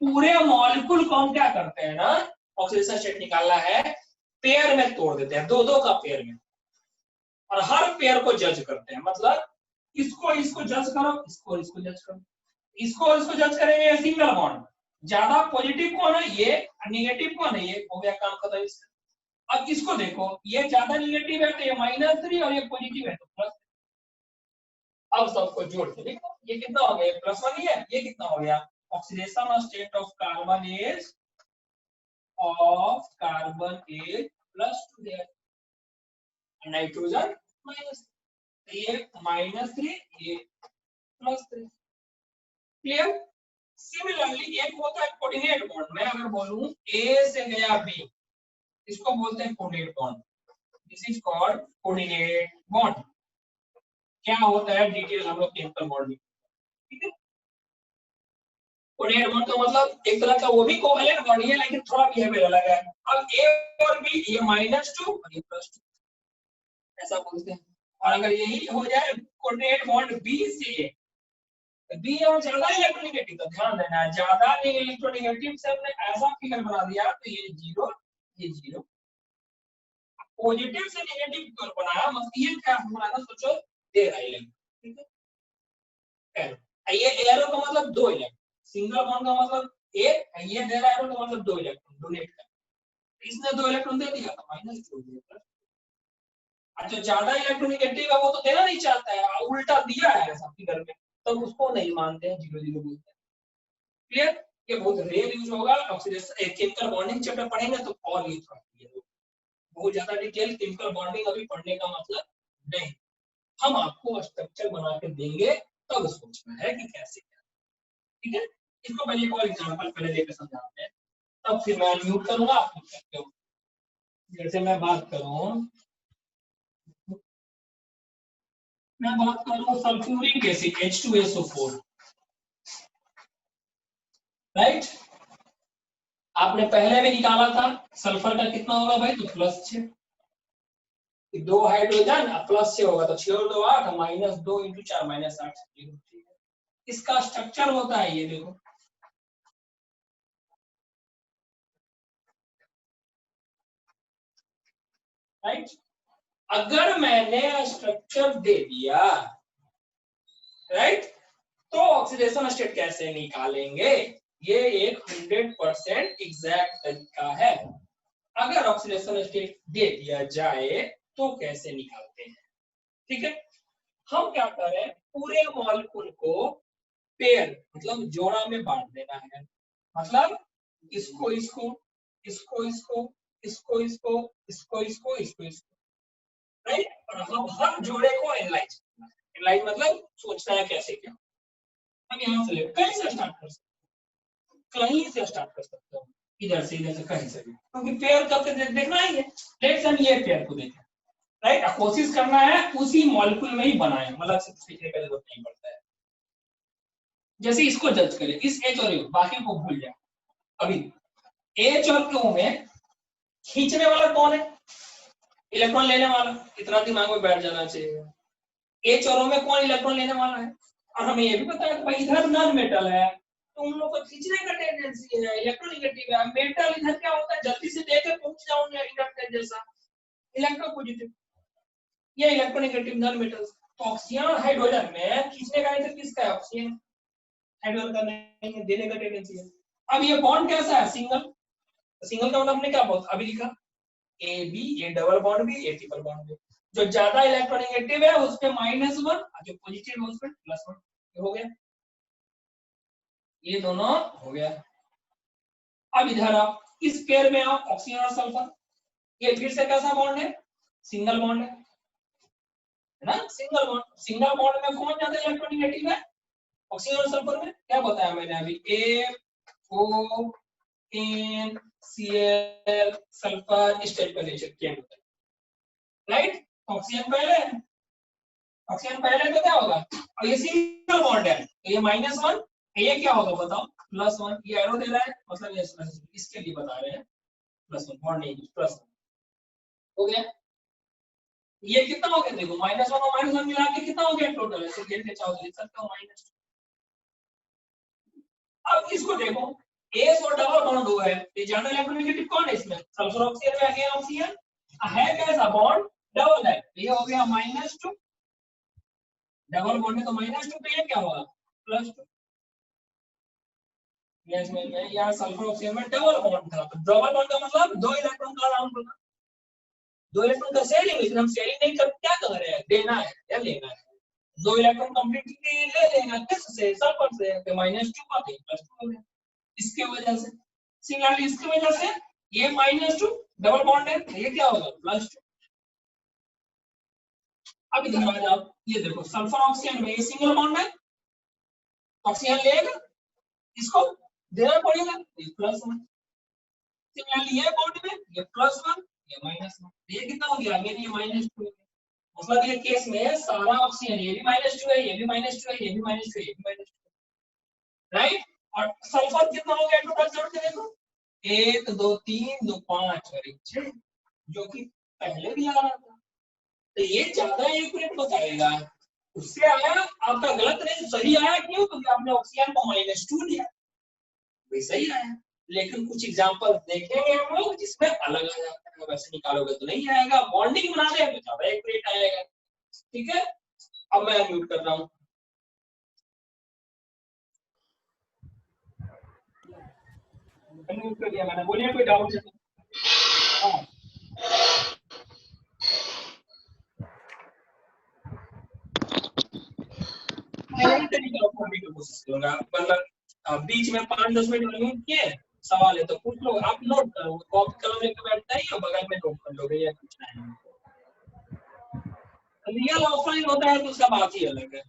पूरे मॉलिक्यूल को हम क्या करते हैं ना, ऑक्सीडेशन स्टेट निकालना है, पेयर में तोड़ देते हैं, 2 2 का पेयर में, और हर पेयर को जज करते हैं, मतलब इसको जज करो, इसको जज करो, इसको जज करेंगे, सिंगल बॉन्ड, ज्यादा पॉजिटिव कौन है ये, नेगेटिव कौन है ये, हो गया काम खत्म इसका। अब इसको देखो, ये ज्यादा निगेटिव है तो ये -3 और ये पॉजिटिव है तो प्लस। अब सबको जोड़ के देखो, ये कितना हो गया, +1 ही है, ये कितना हो गया, oxidation state of carbon is +2 there, nitrogen minus, ये -3 ये +3। क्लियर। सिमिलरली एक होता है कोऑर्डिनेट बॉन्ड, मैं अगर बोलूं ए से गया बी, इसको बोलते हैं coordinate bond, this is called coordinate bond. क्या होता है डिटेल हम लोग केमिकल बॉन्ड में, ठीक है। कोऑर्डिनेट बॉन्ड का मतलब एक तरह का वो भी कोवैलेंट बॉन्ड है लेकिन थोड़ा बिहेवियर अलग है। अब ए और बी, ये -2 और ये +2, ऐसा बोलते हैं। और अगर यही हो जाए कोऑर्डिनेट बॉन्ड बी से ए, बी और ज्यादा इलेक्ट्रोनेगेटिव, तो ध्यान देना ज्यादा इलेक्ट्रोनेगेटिव से हमने ऐसा फिगर बना दिया तो ये 0 ये 0। पॉजिटिव से नेगेटिव फिगर बनाया, मतलब ये क्या बनाना, सोचो दे रहा है, ठीक है। ये एरो का मतलब 2 इलेक्ट्रॉन, सिंगल बॉन्ड का मतलब एक, ये दे रहा है एरो का मतलब 2 इलेक्ट्रॉन डोनेट कर, इसने 2 इलेक्ट्रॉन दे दिया तो -2 दिया। अच्छा ज्यादा इलेक्ट्रोनेगेटिव है वो तो देना नहीं चाहता है, उल्टा दिया है ऐसा फिगर में, तो उसको नहीं मानते हैं, 0 बोलते हैं। क्लियर। ये बहुत रेयर यूज होगा, ऑक्सीडेशन केमिकल बॉन्डिंग चैप्टर पढ़ेंगे तो और ये थोड़ा क्लियर होगा। बहुत ज्यादा डिटेल केमिकल बॉन्डिंग अभी पढ़ने का मतलब नहीं, हम आपको स्ट्रक्चर बना के देंगे तब सोचना है कि कैसे क्या, ठीक है। इसको पहले एक और एग्जांपल पहले लेकर समझाते हैं, तब फिर मैं म्यूट करूंगा, आप लिख सकते हो। जैसे मैं बात करूं सल्फ्यूरिक एसिड H2SO4, राइट। आपने पहले भी निकाला था, सल्फर का कितना होगा भाई, तो +6, 2 हाइड्रोजन +6 होगा तो 6 और 2 8, -2 × 4 -8। इसका स्ट्रक्चर होता है ये देखो, राइट। अगर मैंने स्ट्रक्चर दे दिया, राइट, तो ऑक्सीडेशन स्टेट कैसे निकालेंगे, ये एक 100% एग्जैक्ट तरीका है। अगर ऑक्सीडेशन स्टेट दे दिया जाए तो कैसे निकालते हैं, ठीक है। हम क्या करें, पूरे मॉलिक्यूल को पेयर मतलब जोड़ा में बांट देना है, मतलब इसको इसको इसको इसको इसको इसको इसको इसको इसको इसको, राइट। और हम हर जोड़े को एनालाइज करना है, एनालाइज मतलब सोचना है कैसे क्या। हम यहाँ से ले कहीं से स्टार्ट कर सकते हो, कहीं से स्टार्ट कर सकते हो, इधर से इधर से कहीं से भी, क्योंकि पेयर करके देखना ही है। लेट्स हम ये पेयर को देखें, राइट। कोशिश करना है उसी मॉलिक्यूल में ही बनाए, मतलब सिर्फ सीखने का जरूरत नहीं पड़ता है। जैसे इसको जज करें, इस H और U, बाकी को भूल जाए। अभी H और Q में खींचने वाला कौन है, इलेक्ट्रॉन लेने वाला, इतना दिमाग में बैठ जाना चाहिए। H और O में कौन इलेक्ट्रॉन लेने वाला है, और हमें ये भी पता है कि भाई इधर नॉन मेटल है तो उन लोगों को खींचने का टेंडेंसी है, इलेक्ट्रोनेगेटिव है। मेटल इधर क्या होता है, जल्दी से देके पहुंच जाऊंगा इंडक्टर जैसा, इलेक्ट्रोपॉजिटिव, ये इलेक्ट्रोनेगेटिव नॉन मेटल। तो ऑक्सीजन और हाइड्रोजन में खींचने का नेचर किसका है, ऑक्सीजन, हाइड्रोजन का नहीं है, देने का टेंडेंसी है। अब ये बॉन्ड कैसा है, सिंगल, सिंगल का मतलब हमने क्या बहुत अभी लिखा, ए बी, ये डबल बॉन्ड भी, ये ट्रिपल बॉन्ड भी। जो ज्यादा इलेक्ट्रोनेगेटिव है उस पे -1 और जो पॉजिटिव है उस पे +1, ये हो गया, ये दोनों हो गया। अब इधर आप इस पेयर में आप ऑक्सीजन और सल्फर, ये फिर से कैसा बॉन्ड है, सिंगल बॉन्ड है ना, सिंगल बॉन्ड। सिंगल बॉन्ड में कौन ज्यादा इलेक्ट्रोनेगेटिव है, ऑक्सीजन और सल्फर में। क्या बताया मैंने अभी, FONCl सल्फर, इस टाइप का नेचर क्या होता है, राइट। ऑक्सीजन पहले है, ऑक्सीजन पहले तो क्या होगा, और ये सिंगल बॉन्ड है तो ये -1, ये क्या होगा बताओ, +1। ये एरो दे रहा है मतलब ये इसके लिए बता रहे हैं, +1 बॉन्ड नहीं, +1 हो गया। ये कितना हो गया देखो, -1 और -1 मिला के कितना हो गया टोटल, ऐसे घेर के चाहो लिख सकते हो -2। अब इसको देखो, एस और डबल बॉन्ड हुआ है, ये ज्यादा इलेक्ट्रोनेगेटिव कौन है इसमें, सल्फर ऑक्सीजन में अगेन ऑक्सीजन है, कैसा बॉन्ड डबल है, ये हो गया -2, डबल बॉन्ड में तो -2, तो ये क्या होगा +2। यस में यहाँ सल्फर ऑक्सीजन में डबल बॉन्ड था, तो डबल बॉन्ड का मतलब 2 इलेक्ट्रॉन का राउंड होना, 2 इलेक्ट्रॉन का शेयरिंग, लेकिन हम शेयरिंग नहीं कर, क्या कर रहे हैं, देना है या लेना है। 2 इलेक्ट्रॉन कंप्लीटली ले लेगा किससे, सल्फर से, तो -2 का +2 हो गया इसके वजह से। सिमिलरली इसकी वजह से ये -2 डबल बॉन्ड है, ये क्या होगा +2। अब इधर आ जाओ, ये देखो सल्फर ऑक्सीजन में ये सिंगल बॉन्ड है, ऑक्सीजन लेगा, इसको देना पड़ेगा, ये +1। सिमिलरली ये बॉन्ड में ये +1 ये -1, ये कितना हो गया, ये -2। मतलब ये केस में सारा ऑक्सीजन, ये भी -2 है, ये भी -2 है, ये भी -2 है, ये भी -2 है, राइट। और सल्फर कितना हो गया टोटल, जोड़ के देखो 1 2 3 2 5 और 1 6, जो कि पहले भी आ रहा था। तो ये ज्यादा एक्यूरेट बताएगा, उससे आया आपका गलत नहीं, सही आया। क्यों, क्योंकि आपने ऑक्सीजन को -2 लिया, वही सही आया। लेकिन कुछ एग्जांपल देखेंगे हम लोग जिसमें अलग आ जाता है, वैसे निकालोगे तो नहीं आएगा, बॉन्डिंग बना दे तो ज्यादा एक्यूरेट आएगा। ठीक है, अब मैं म्यूट कर रहा हूँ। म्यूट कर दिया मैंने, बोलिए कोई डाउट है तो। हाँ मैं तरीका अपनाने की कोशिश करूंगा, मतलब बीच में 5-10 मिनट म्यूट किए, सवाल है तो पूछ लो, आप नोट करो, कॉपी कलम लेकर बैठता ही हो, बगल में नोट कर लोगे, या कुछ नहीं। रियल ऑफलाइन होता है तो उसका बात ही अलग है।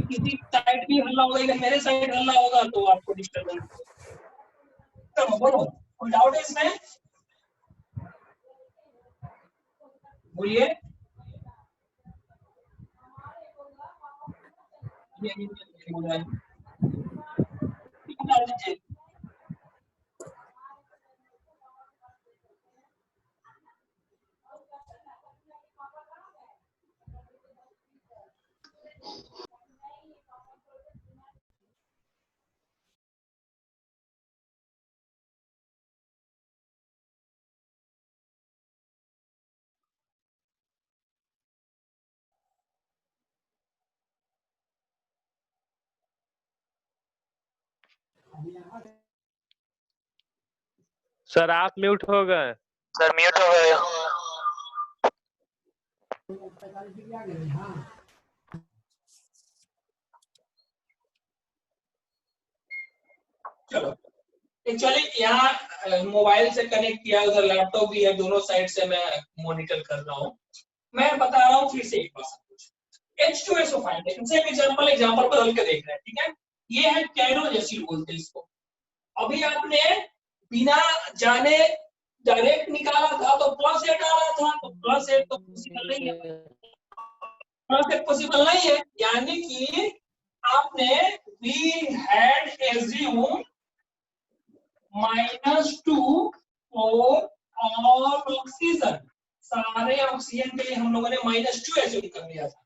किसी साइड भी हल्ला होगा या मेरे साइड हल्ला होगा तो आपको डिस्टर्बेंस। चलो बोलो, कोई डाउट है इसमें, बोलिए। सर आप म्यूट हो गए। सर म्यूट हो गए। चलो एक्चुअली यहाँ मोबाइल से कनेक्ट किया, उधर लैपटॉप भी है, दोनों साइड से मैं मॉनिटर कर रहा हूँ। मैं बता रहा हूँ फिर से एक बार सब कुछ। H2SO5, लेकिन सेम एग्जांपल बदल के देख रहे हैं, ठीक है। ये है कैनोज एसिड बोलते हैं इसको। अभी आपने बिना जाने डायरेक्ट निकाला था तो +8 आ रहा था, तो +8 तो पॉसिबल नहीं है, +8 पॉसिबल नहीं है, यानी कि आपने we had assume -2 for all oxygen, सारे ऑक्सीजन के लिए हम लोगों ने -2 एज्यूम कर लिया था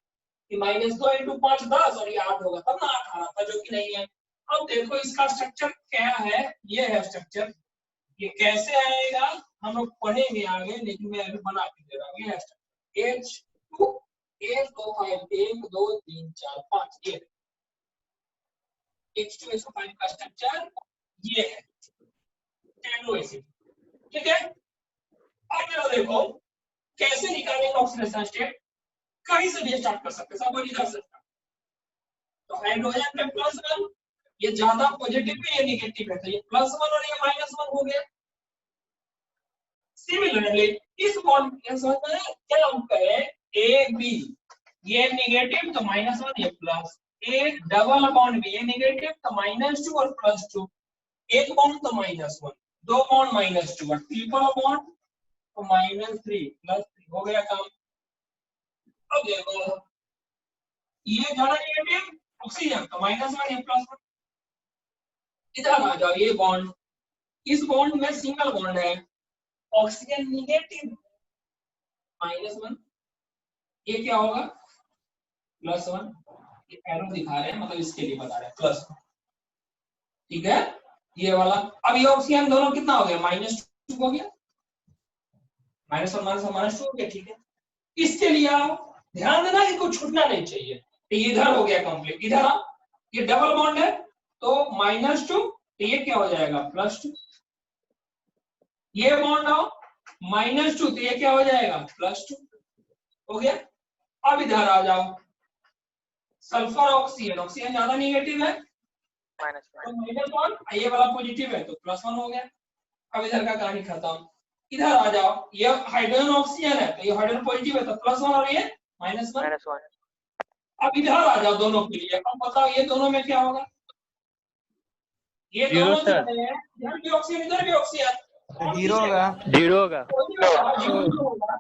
कि -2 × 5 10 और ये 8 होगा, तब ना 8 आ रहा था, जो कि नहीं है। अब देखो इसका स्ट्रक्चर क्या है, ये है स्ट्रक्चर। ये कैसे आएगा हम लोग पढ़ेंगे आगे, लेकिन मैं अभी बना के दे रहा हूँ। ये है स्ट्रक्चर H2 1 2 5 1 2 3 4 5, ये H2SO5 का स्ट्रक्चर ये है कैनो एसिड, ठीक है। अब ये देखो कैसे निकालेंगे ऑक्सीडेशन स्टेट, कहीं से भी स्टार्ट कर सकते हैं, सब इधर से स्टार्ट। तो हाइड्रोजन पे +1, ये ज्यादा पॉजिटिव है, ये नेगेटिव है, तो ये +1 और ये -1 हो गया। सिमिलरली इस बॉन्ड के साथ में क्या हम करें, ए बी, ये नेगेटिव तो -1 ये प्लस, एक डबल बॉन्ड भी, ये नेगेटिव तो -2 और +2, एक बॉन्ड तो -1, दो बॉन्ड -2 और ट्रिपल बॉन्ड तो -3 +3 हो गया काम। अब देखो ये ज्यादा नेगेटिव ऑक्सीजन तो -1 ये +1, इधर आ जाओ, ये बॉन्ड, इस बॉन्ड में सिंगल बॉन्ड है, ऑक्सीजन नेगेटिव -1, ये क्या होगा +1, ये एरो दिखा रहे हैं, मतलब इसके लिए बता रहे हैं +1, ठीक है ये वाला। अब ये ऑक्सीजन दोनों कितना हो गया, -2 हो गया, -1 -2 हो गया, ठीक है। इसके लिए आप ध्यान देना कि कुछ छूटना नहीं चाहिए, तो इधर हो गया कंप्लीट, इधर आओ, ये डबल बॉन्ड है तो -2, तो ये क्या हो जाएगा +2, ये बॉन्ड आओ -2, तो ये क्या हो जाएगा +2 हो गया। अब इधर आ जाओ, सल्फर ऑक्सीजन, ऑक्सीजन ज्यादा निगेटिव है तो -1, ये वाला पॉजिटिव है तो +1 हो गया। अब इधर का कहानी खत्म। इधर आ जाओ, ये हाइड्रोजन ऑक्सीजन है तो ये हाइड्रोजन पॉजिटिव है तो +1 और ये -1। अब इधर आ जाओ दोनों के लिए, अब बताओ ये दोनों में क्या होगा। ये 0 दोनों जो सर। है, इधर भी ऑक्सीजन इधर भी ऑक्सीजन, कौन सी 0 होगा। 0 होगा। 0 होगा,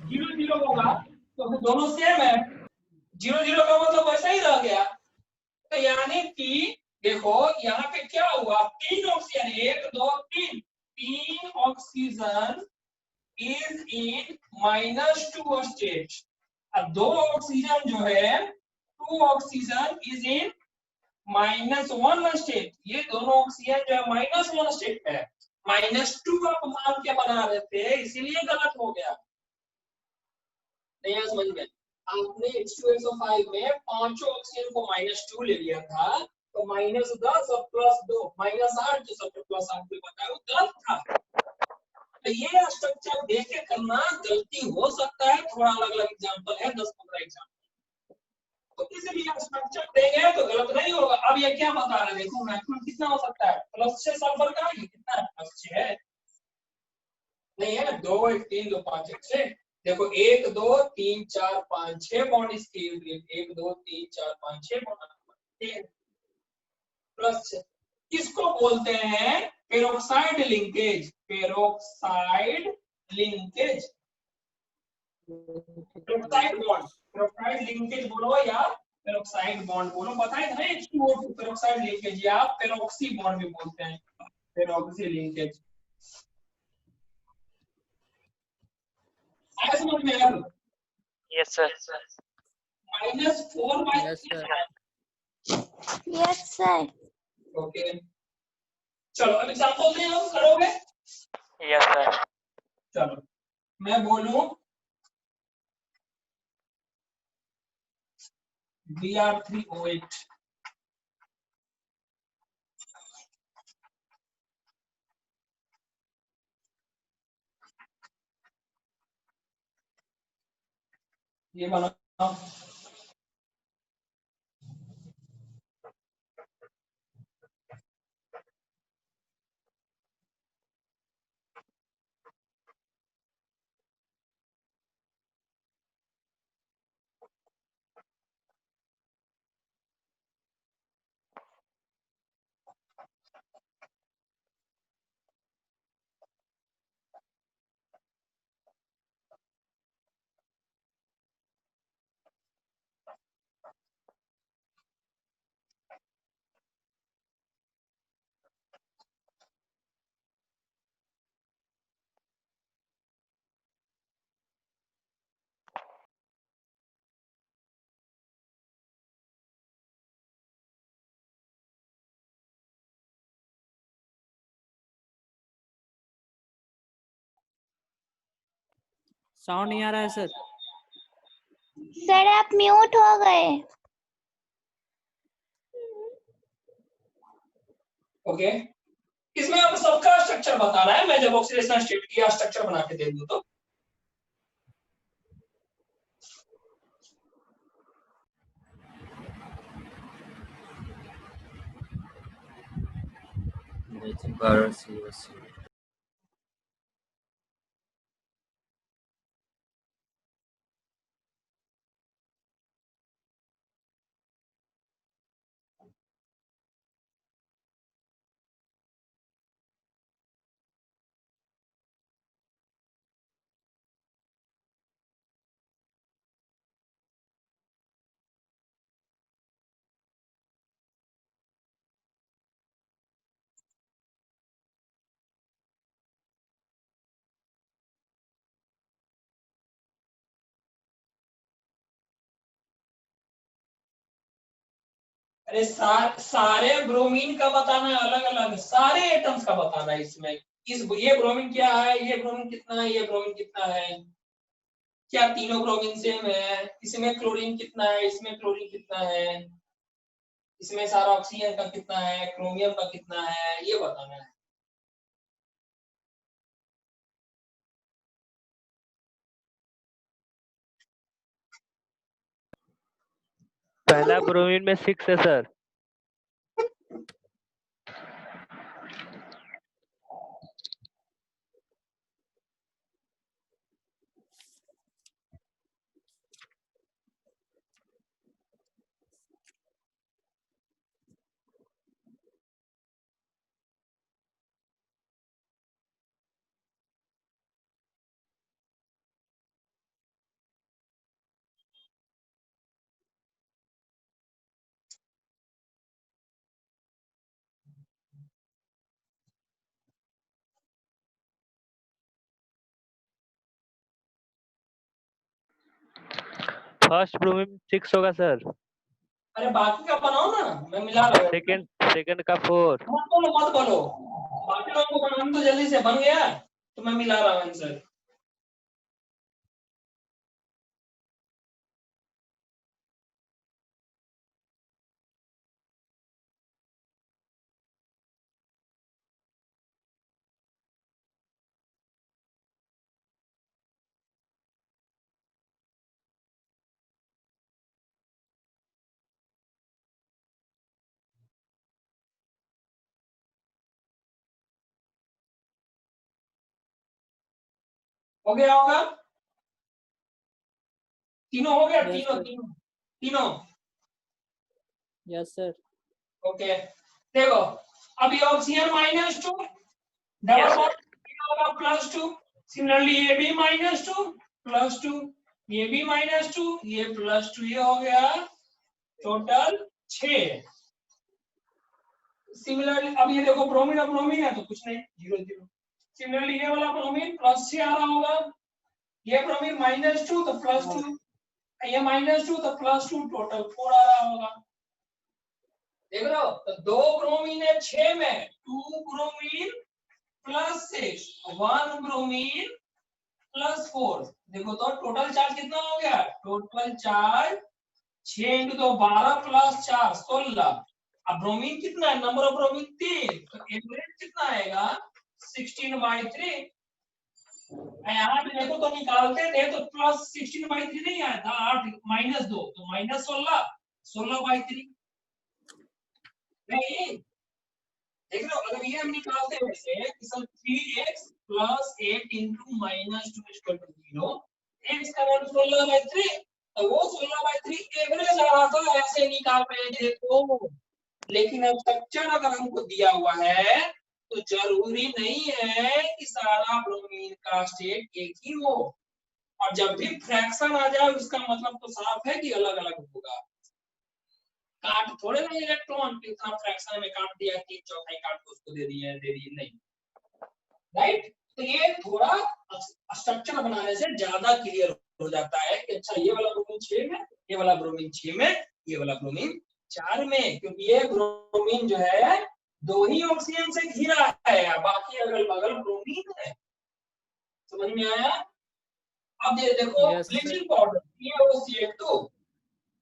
0 होगा तो फिर दोनों सेम है। 0 का मतलब वैसा ही रह गया। तो यानी कि देखो यहाँ पे क्या हुआ, 3 oxygen, 1 2 3, 3 oxygen is in -2 state, और 2 ऑक्सीजन जो है 2 ऑक्सीजन इज इन -1 स्टेट। ये दोनों ऑक्सीजन जो है -1 स्टेट पे है, -2 आप मान के बना रहे थे इसीलिए गलत हो गया। नहीं समझ में, आपने H2SO5 में पांचों ऑक्सीजन को -2 ले लिया था तो -10 और +2 -8 जो सब +8 पे बताया वो गलत था। तो ये स्ट्रक्चर देख के करना गलती हो सकता है, थोड़ा अलग अलग एग्जांपल है, 10-15 एग्जांपल, तो इसलिए स्ट्रक्चर देंगे तो गलत नहीं होगा। अब ये क्या बता रहे हैं, देखो मैक्सिमम कितना हो सकता है, +6 सल्फर का, ये कितना है +6 है, नहीं है 2 1 3 2 5 1 6, देखो 1 2 3 4 5 6 बॉन्ड इसके 1 2 3 4 5 6 बॉन्ड +6, इसको बोलते हैं peroxide linkage. Peroxide linkage, peroxide bond, peroxide linkage बोलो या पेरोक्साइड बॉन्ड बोलो, बताए ना H2O2 पेरोक्साइड लिंकेज, या पेरोक्सी बॉन्ड भी बोलते हैं, पेरोक्सी लिंकेज। आया समझ में यार? Yes sir. -4 by yes sir. Yes sir. Okay, चलो अब एग्जांपल दें, हम करोगे? Yes sir. चलो मैं बोलूं Br3O8, ये बनाओ, साउंड नहीं आ रहा है सर। सर आप म्यूट हो गए। ओके। इसमें अब सबका स्ट्रक्चर बताना है, मैं जब ऑक्सीडेशन स्टेट की स्ट्रक्चर बना के दे दूं तो अरे सारे ब्रोमीन का बताना है, अलग अलग सारे एटम्स का बताना है इसमें। ये ब्रोमीन क्या है, ये ब्रोमीन कितना है, ये ब्रोमीन कितना है, क्या तीनों ब्रोमीन सेम है, इसमें क्लोरीन कितना है, इसमें क्लोरीन कितना है, इसमें सारा ऑक्सीजन का कितना है, क्रोमियम का कितना है, ये बताना है। पहला ब्रोमीन में 6 है सर। फर्स्ट ब्रोमीन 6 होगा सर। अरे बाकी का बनाओ ना, मैं मिला रहा हूँ। सेकंड का 4। मत बोलो, बाकी लोगों को बनाना तो जल्दी से बन गया, तो मैं मिला रहा हूँ आंसर। हो गया होगा, तीनों हो गया, तीनों। Yes sir. ओके, देखो अब ये ऑक्सीजन -2, डबल बॉन्ड होगा +2, सिमिलरली ये भी -2 +2, ये भी -2, ये +2, ये हो गया टोटल 6। सिमिलरली अब ये देखो ब्रोमीन, अब ब्रोमीन है तो कुछ नहीं, 0 0। सिमिलरली ये वाला ब्रोमीन +6 आ रहा होगा, ये ब्रोमीन -2 तो +2, ये -2 तो +2, टोटल 4 आ रहा होगा। देख रहे हो, तो 2 ब्रोमीन है 6 में, 2 ब्रोमीन +6, 1 ब्रोमीन +4। देखो तो टोटल चार्ज कितना हो गया, टोटल चार्ज 6 × 2 12 + 4 16। अब ब्रोमीन कितना है, नंबर ऑफ ब्रोमीन 3, तो एवरेज कितना आएगा 16/3। यहाँ पे देखो तो निकालते थे तो +16/3 नहीं आया था, 8 -2 तो -16, 16/3 नहीं। देख रहे हो, अगर ये हम निकालते हैं वैसे कि सर 3x + 8 × -2 = 0, x का वैल्यू 16/3, तो वो 16/3 एवरेज आ रहा था, ऐसे निकाल रहे थे तो। लेकिन अब स्ट्रक्चर अगर हमको दिया हुआ है तो जरूरी नहीं है कि सारा ब्रोमीन का स्टेट एक ही हो, और जब भी फ्रैक्शन आ जाए उसका मतलब तो साफ है कि अलग अलग होगा। काट थोड़े ना इलेक्ट्रॉन इतना फ्रैक्शन में काट दिया, 3/4 काट के उसको दे दिए नहीं, राइट। तो ये थोड़ा स्ट्रक्चर बनाने से ज्यादा क्लियर हो जाता है कि अच्छा ये वाला ब्रोमीन 6 में, ये वाला ब्रोमीन 6 में, ये वाला ब्रोमीन 4 में, क्योंकि ये ब्रोमीन जो है 2 ही ऑक्सीजन से घिरा है, बाकी अगल बगल ब्रोमीन है। समझ में आया? अब ये देखो ब्लीचिंग पाउडर, CaOCl2,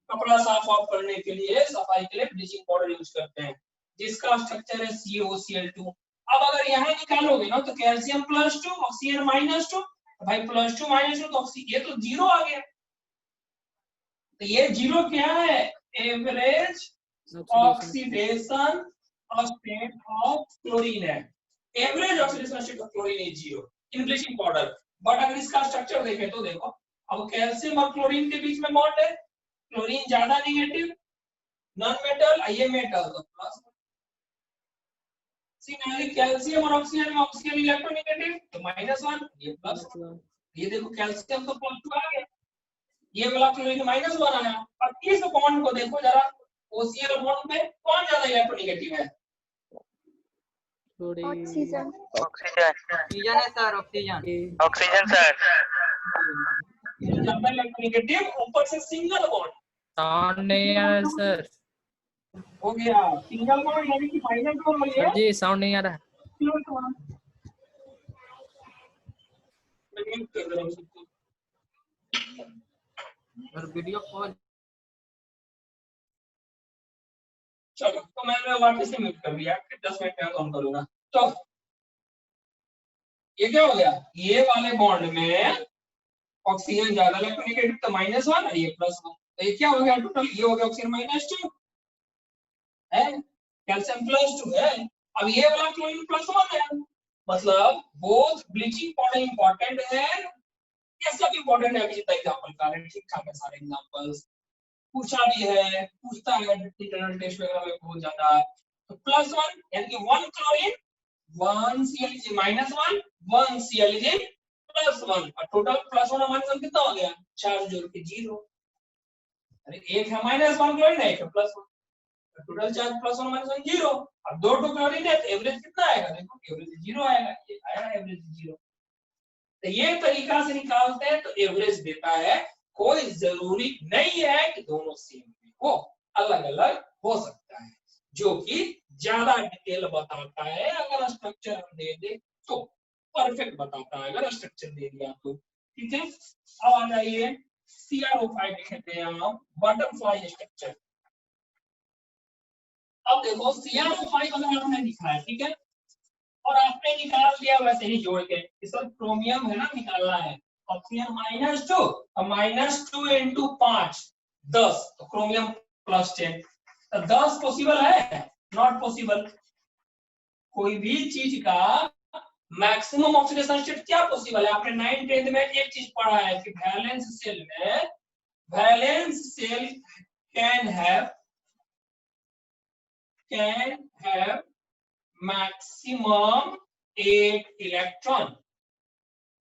कपड़ा साफ ऑफ करने के लिए, सफाई के लिए ब्लीचिंग पाउडर यूज करते हैं, जिसका स्ट्रक्चर है CaOCl2। अब अगर यहाँ निकालोगे ना तो कैल्शियम +2, ऑक्सीजन -2, भाई +2 -2 तो ये तो 0 आ गया। तो ये 0 क्या है, average oxidation state of chlorine है। Average oxidation state of chlorine is 0 in bleaching powder. But अगर इसका स्ट्रक्चर देखें तो देखो, अब कैल्शियम और क्लोरीन के बीच में बॉन्ड है, क्लोरीन ज्यादा नेगेटिव, नॉन मेटल, ये मेटल तो प्लस। सिमिलरली कैल्शियम और ऑक्सीजन में ऑक्सीजन इलेक्ट्रोनेगेटिव तो -1, ये +1। ये देखो कैल्शियम तो +2 आ गया, ये वाला क्लोरीन -1 आया। अब इस बॉन्ड को देखो जरा, OCl बॉन्ड में कौन ज्यादा इलेक्ट्रोनेगेटिव है, ऑक्सीजन। ऑक्सीजन है सर, ऑक्सीजन सर। ज्यादा इलेक्ट्रोनेगेटिव, ऊपर से सिंगल बॉन्ड साउंड नहीं आ रहा सर। हो गया सिंगल बॉन्ड, यानी कि -1 हो गया जी साउंड नहीं आ रहा। और वीडियो पॉज। चलो तो मैंने वापस से म्यूट कर दिया, 10 मिनट में ऑन करूंगा। तो ये क्या हो गया, ये वाले बॉन्ड में ऑक्सीजन ज्यादा इलेक्ट्रोनेगेटिव तो -1 और ये +1। तो ये क्या हो गया टोटल, ये हो गया ऑक्सीजन -2 है, कैल्शियम +2 है। अब ये वाला क्लोरीन +1 है, मतलब बोथ ब्लीचिंग पाउडर इंपॉर्टेंट है, ये सब इंपॉर्टेंट है। अभी जितना एग्जांपल का है ठीक ठाक है सारे एग्जांपल्स, पूछा भी है, पूछता है इंटरनल टेस्ट वगैरह में बहुत ज्यादा। तो +1 यानी कि 1 क्लोरीन 1 ClG -1 1 ClG +1 और टोटल +1 और -1 कितना हो गया 4 जोड़ के 0। अरे एक है -1 क्लोरीन है, एक है +1, टोटल चार्ज +1 -1 0। अब दो क्लोरीन है तो एवरेज कितना आएगा, देखो एवरेज 0 आएगा, ये आया एवरेज 0। तो ये तरीका से निकालते हैं तो एवरेज देता है। कोई जरूरी नहीं है कि दोनों सेम हो, अलग अलग हो सकता है, जो कि ज्यादा डिटेल बताता है। अगर स्ट्रक्चर हम दे दे तो परफेक्ट बताता है, अगर स्ट्रक्चर दे दिया तो ठीक है। अब आ जाइए CrO5 लिखते हैं हम बटरफ्लाई स्ट्रक्चर। अब देखो CrO5 अगर आपने लिखा है ठीक है, और आपने निकाल दिया वैसे ही जोड़ के, इस पर क्रोमियम है ना निकालना है, ऑक्सीजन -2 और -2 × 5 10, तो क्रोमियम +10, तो 10 पॉसिबल है, नॉट पॉसिबल। कोई भी चीज का मैक्सिमम ऑक्सीडेशन स्टेट क्या पॉसिबल है, आपने 9th 10th में एक चीज पढ़ा है कि valence shell can have maximum 8 electron.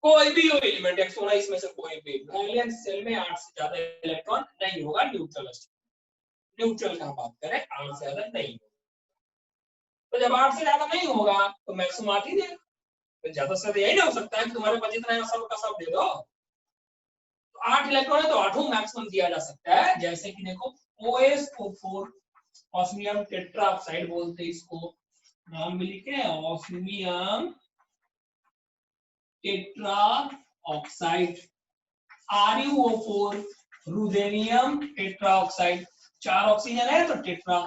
कोई भी हो एलिमेंट एक्सोना इसमें से कोई भी, वैलेंस सेल में 8 से ज्यादा इलेक्ट्रॉन नहीं होगा। न्यूट्रल का बात करें 8 से ज्यादा नहीं होगा। तो जब 8 से ज्यादा नहीं होगा तो मैक्सिमम 8 ही देगा। तो ज्यादा से ज्यादा यही ना हो सकता है कि तुम्हारे पास जितना है सब का सब दे दो। तो 8 इलेक्ट्रॉन है तो 8 मैक्सिमम दिया जा सकता है। जैसे कि देखो OSO4 ऑस्मियम टेट्राऑक्साइड बोलते हैं इसको, नाम भी लिखे osmium tetroxide. RuO4 ruthenium tetroxide, 4 oxygen है तो टेट्रा।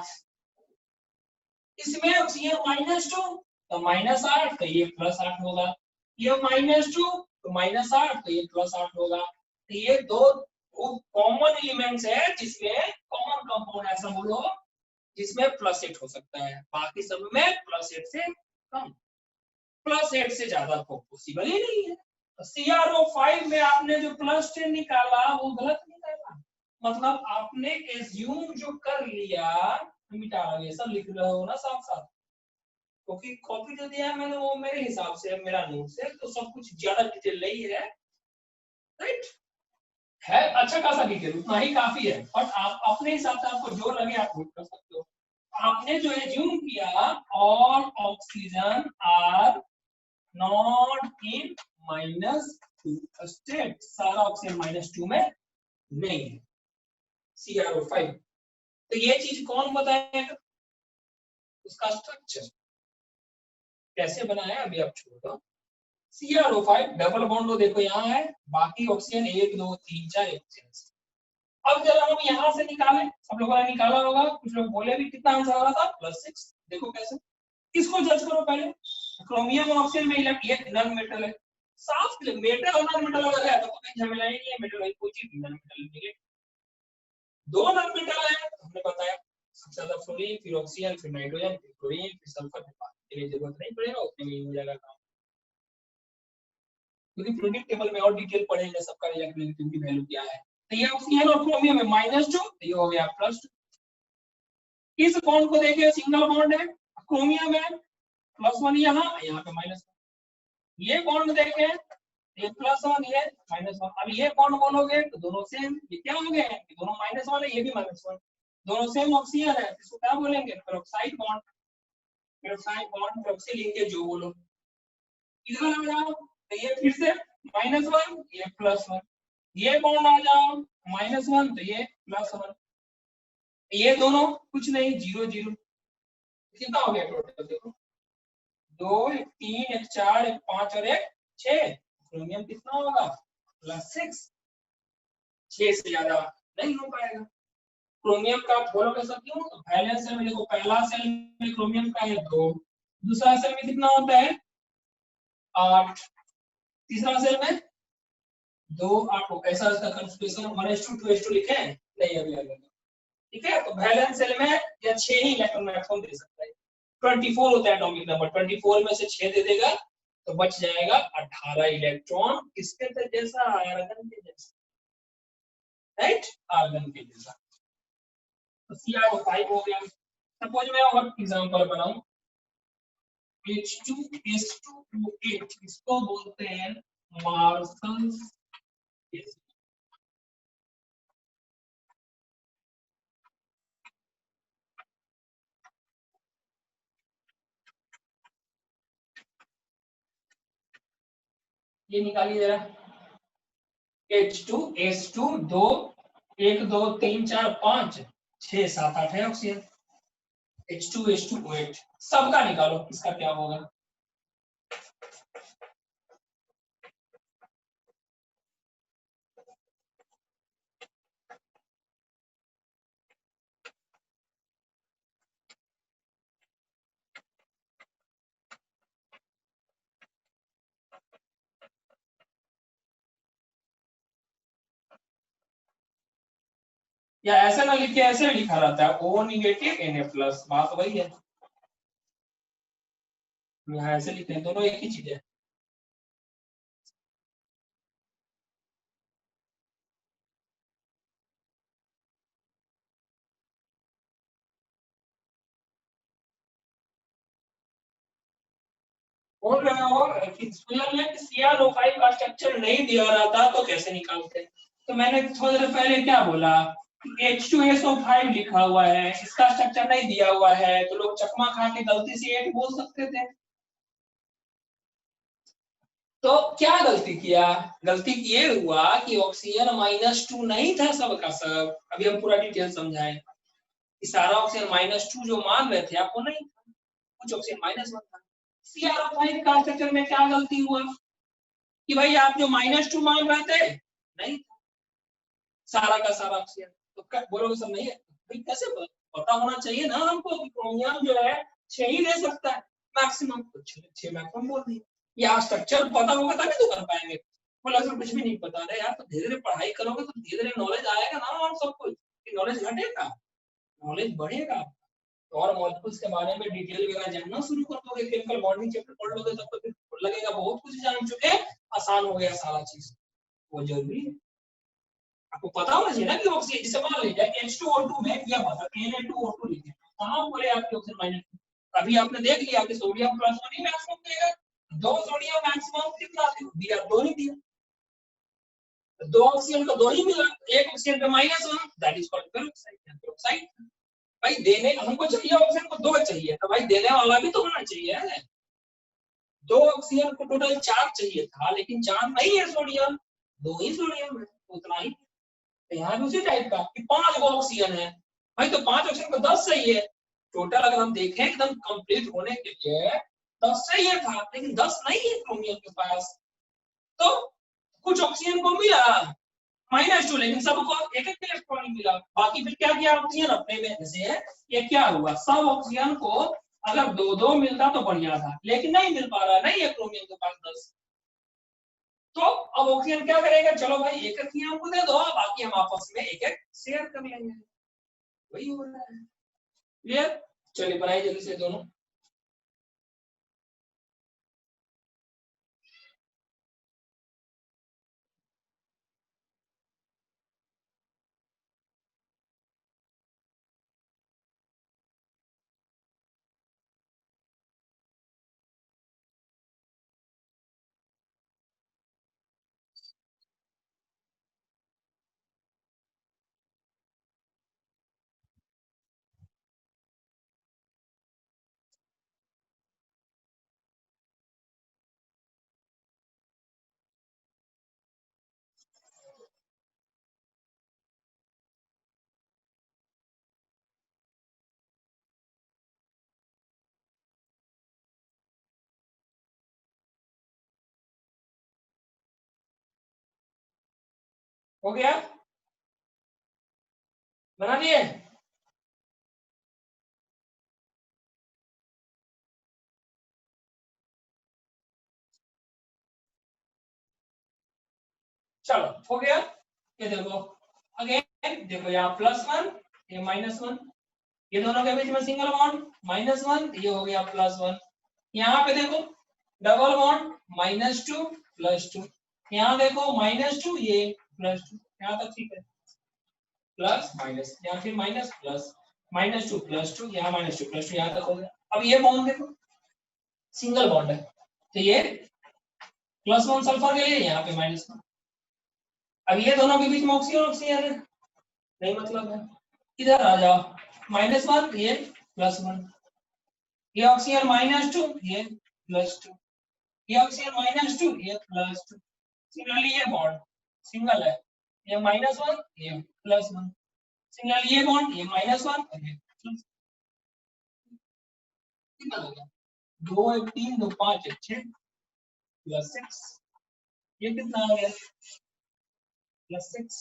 इसमें ऑक्सीजन -2 तो -8 तो ये +8 होगा, ये -2 तो -8 तो ये +8 होगा। तो ये दो कॉमन एलिमेंट्स है जिसमें कॉमन कंपाउंड ऐसा बोलो जिसमें +8 हो सकता है, बाकी सब में +8 से कम, +8 से ज्यादा को पॉसिबल ही नहीं है। तो CrO5 में आपने जो +10 निकाला वो गलत निकाला, मतलब आपने एज्यूम जो कर लिया, मिटा ये सब लिख रहे हो ना साथ साथ, क्योंकि कॉपी जो दिया है मैंने वो मेरे हिसाब से मेरा नोट से तो सब कुछ ज्यादा डिटेल नहीं है, राइट है, अच्छा खासा डिटेल उतना ही काफी है। और आप अपने हिसाब से आपको जो लगे आप नोट कर सकते हो। आपने जो एज्यूम किया all oxygen are not in -2 state, सारा ऑक्सीजन -2 में नहीं है CrO5। तो ये चीज कौन बताएगा, उसका स्ट्रक्चर कैसे बनाया अभी आप छोड़ दो। CrO5 डबल बॉन्ड देखो यहाँ है, बाकी ऑक्सीजन 1 2 3 4 ऑक्सीजन। अब जब हम यहाँ से निकाले, सब लोगों ने निकाला होगा, कुछ लोग बोले भी कितना आंसर आ रहा था +6। देखो कैसे, इसको जज करो पहले। क्रोमियम और ऑक्सीजन में इलेक्ट्रॉन नॉन मेटल है, साफ मेटल और नॉन मेटल अलग है तो कोई झमेला ही नहीं है, मेटल है कोई चीज नॉन मेटल नहीं है। दो नॉन मेटल है हमने बताया, सबसे ज्यादा फ्लोरीन, फिर ऑक्सीजन, फिर नाइट्रोजन, फिर क्लोरीन, फिर सल्फर, फिर जरूरत नहीं पड़ेगा, उतने में ही हो जाएगा काम, क्योंकि पीरियोडिक टेबल में और डिटेल पढ़ेंगे सबका रिएक्टिविटी वैल्यू क्या है। तो ये ऑक्सीजन और क्रोमियम में -2 तो ये हो गया +2। इस बॉन्ड को देखिए सिंगल बॉन्ड है, क्रोमियम है +1 यहाँ पे -1। ये बॉन्ड देखें ये +1 ये -1। अब ये बॉन्ड बोलोगे तो दोनों सेम, ये क्या हो गए दोनों -1 है, ये भी -1, दोनों सेम ऑक्सीजन है, इसको क्या बोलेंगे peroxide bond. Peroxide bond peroxy linkage जो बोलो। इधर आ जाओ तो ये फिर से -1 ये +1, ये बॉन्ड आ जाओ -1 तो ये +1, ये दोनों कुछ नहीं 0 0। कितना हो गया टोटल देखो 2 1 3 1 4 1 5 और 1 6। क्रोमियम कितना होगा +6, 6 से ज्यादा नहीं हो पाएगा। क्रोमियम का बोलो कैसा क्यों, तो वैलेंस सेल में देखो पहला सेल में क्रोमियम का है 2, दूसरा सेल में कितना होता है 8, तीसरा सेल में दो आपको कैसा इसका कंफिग्रेशन 1:2 2:2 लिखे हैं नहीं अभी आगे ठीक है। तो वैलेंस शेल में या 6 ही इलेक्ट्रॉन मैक्सिमम दे सकता है 24 होता है एटॉमिक नंबर 24 में से 6 दे देगा तो बच जाएगा 18 इलेक्ट्रॉन किसके जैसा आर्गन के जैसा राइट आर्गन के जैसा। तो CR5 हो गया। सपोज मैं और एग्जांपल बनाऊं H2S2O8 इसको बोलते हैं मार्शल गैस। ये निकालिए जरा H2S2 दो 1 2 3 4 5 6 7 8 है ऑक्सीजन H2S2O8 सबका निकालो इसका क्या होगा। या ऐसे ना लिखे ऐसे लिखा रहता है O नेगेटिव Na प्लस बात वही है। यहाँ ऐसे लिखते हैं दोनों एक ही चीज है। बोल रहे हो CrO5 का स्ट्रक्चर नहीं दिया रहा था तो कैसे निकालते। तो मैंने थोड़ी देर पहले क्या बोला H2SO5 लिखा हुआ है इसका स्ट्रक्चर नहीं दिया हुआ है तो लोग चकमा खा के गलती से 8 बोल सकते थे। तो क्या गलती किया गलती ये हुआ कि ऑक्सीजन -2 नहीं था सबका सब। अभी हम पूरा डिटेल समझाएं कि सारा ऑक्सीजन -2 जो मान रहे थे आपको नहीं था कुछ ऑक्सीजन -1 था। CrO5 का स्ट्रक्चर में क्या गलती हुआ कि भाई आप जो -2 मान रहे थे नहीं था सारा का सारा ऑक्सीजन तो बोलोगे सब नहीं है भाई कैसे पता होना चाहिए ना हमको कि क्रोमियम जो है 6 ही दे सकता है मैक्सिमम तो 6 मैक्सिमम बोल दिए। या स्ट्रक्चर पता होगा तभी तो कर पाएंगे। बोला सर कुछ भी नहीं पता रहे यार तो धीरे धीरे पढ़ाई करोगे तो धीरे धीरे नॉलेज आएगा ना और सब कुछ नॉलेज घटेगा नॉलेज बढ़ेगा। तो और मॉलिक्यूल्स के बारे में डिटेल वगैरह जानना शुरू कर दोगे केमिकल बॉन्डिंग चैप्टर पढ़ लोगे तब तो फिर लगेगा बहुत कुछ जान चुके आसान हो गया सारा चीज। वो जरूरी है आपको पता होना चाहिए ना कि ऑक्सीजन जैसे मान लीजिए H2O2 में क्या पता Na2O2 लिखे कहां बोले आपके ऑक्सीजन माइनस अभी आपने देख लिया कि सोडियम प्लस सोडियम मैक्सिमम देगा दो सोडियम मैक्सिमम कितना दिया दो ही दिया दो ऑक्सीजन का दो ही मिला एक ऑक्सीजन पे -1 दैट इज कॉल्ड पेरोक्साइड। भाई देने हमको चाहिए ऑक्सीजन को दो चाहिए तो भाई देने वाला भी तो होना चाहिए। दो ऑक्सीजन को टोटल 4 चाहिए था लेकिन 4 नहीं है सोडियम दो ही सोडियम है उतना ही। तो यहाँ भी उसी टाइप का कि 5 ऑक्सीजन है भाई तो 5 ऑक्सीजन को 10 चाहिए टोटल अगर हम देखें एकदम कंप्लीट होने के लिए 10 चाहिए था लेकिन 10 नहीं है क्रोमियम के पास। तो कुछ ऑक्सीजन को मिला -2 लेकिन सबको एक एक इलेक्ट्रॉन मिला बाकी फिर क्या किया ऑक्सीजन अपने में से ये क्या हुआ सब ऑक्सीजन को अगर दो दो मिलता तो बढ़िया था लेकिन नहीं मिल पा रहा नहीं है क्रोमियम के पास 10। तो अब ऑक्सीजन क्या करेगा चलो भाई एक एक हमको दे दो बाकी हम आपस में एक एक शेयर कर लेंगे वही हो रहा है। क्लियर चलिए बनाइए जल्दी से दोनों। हो गया बना दिए। चलो हो गया। ये देखो अगेन, देखो यहाँ +1 ये -1, ये दोनों के बीच में सिंगल बॉन्ड -1, ये हो गया +1। यहाँ पे देखो डबल बॉन्ड -2 +2, यहाँ देखो -2 ये +2, यहाँ तक ठीक है, प्लस माइनस, यहाँ फिर माइनस प्लस, -2 +2, यहाँ -2 +2, यहाँ तक हो गया। अब ये बॉन्ड देखो सिंगल बॉन्ड है, तो ये +1 सल्फर के लिए, यहाँ पे -1। अब ये दोनों के बीच में ऑक्सीजन है, नहीं मतलब है, इधर आ जाओ, -1 ये +1, ये ऑक्सीजन -2 ये +2, ये ऑक्सीजन -2 ये +2। सिमिलरली ये बॉन्ड सिंगल है, ये -1 ये +1, सिमिलरली ये बॉन्ड ये -1 और ये +1। कितना हो गया, 2 1 3 2 5 1 6 +6, ये कितना आ गया +6,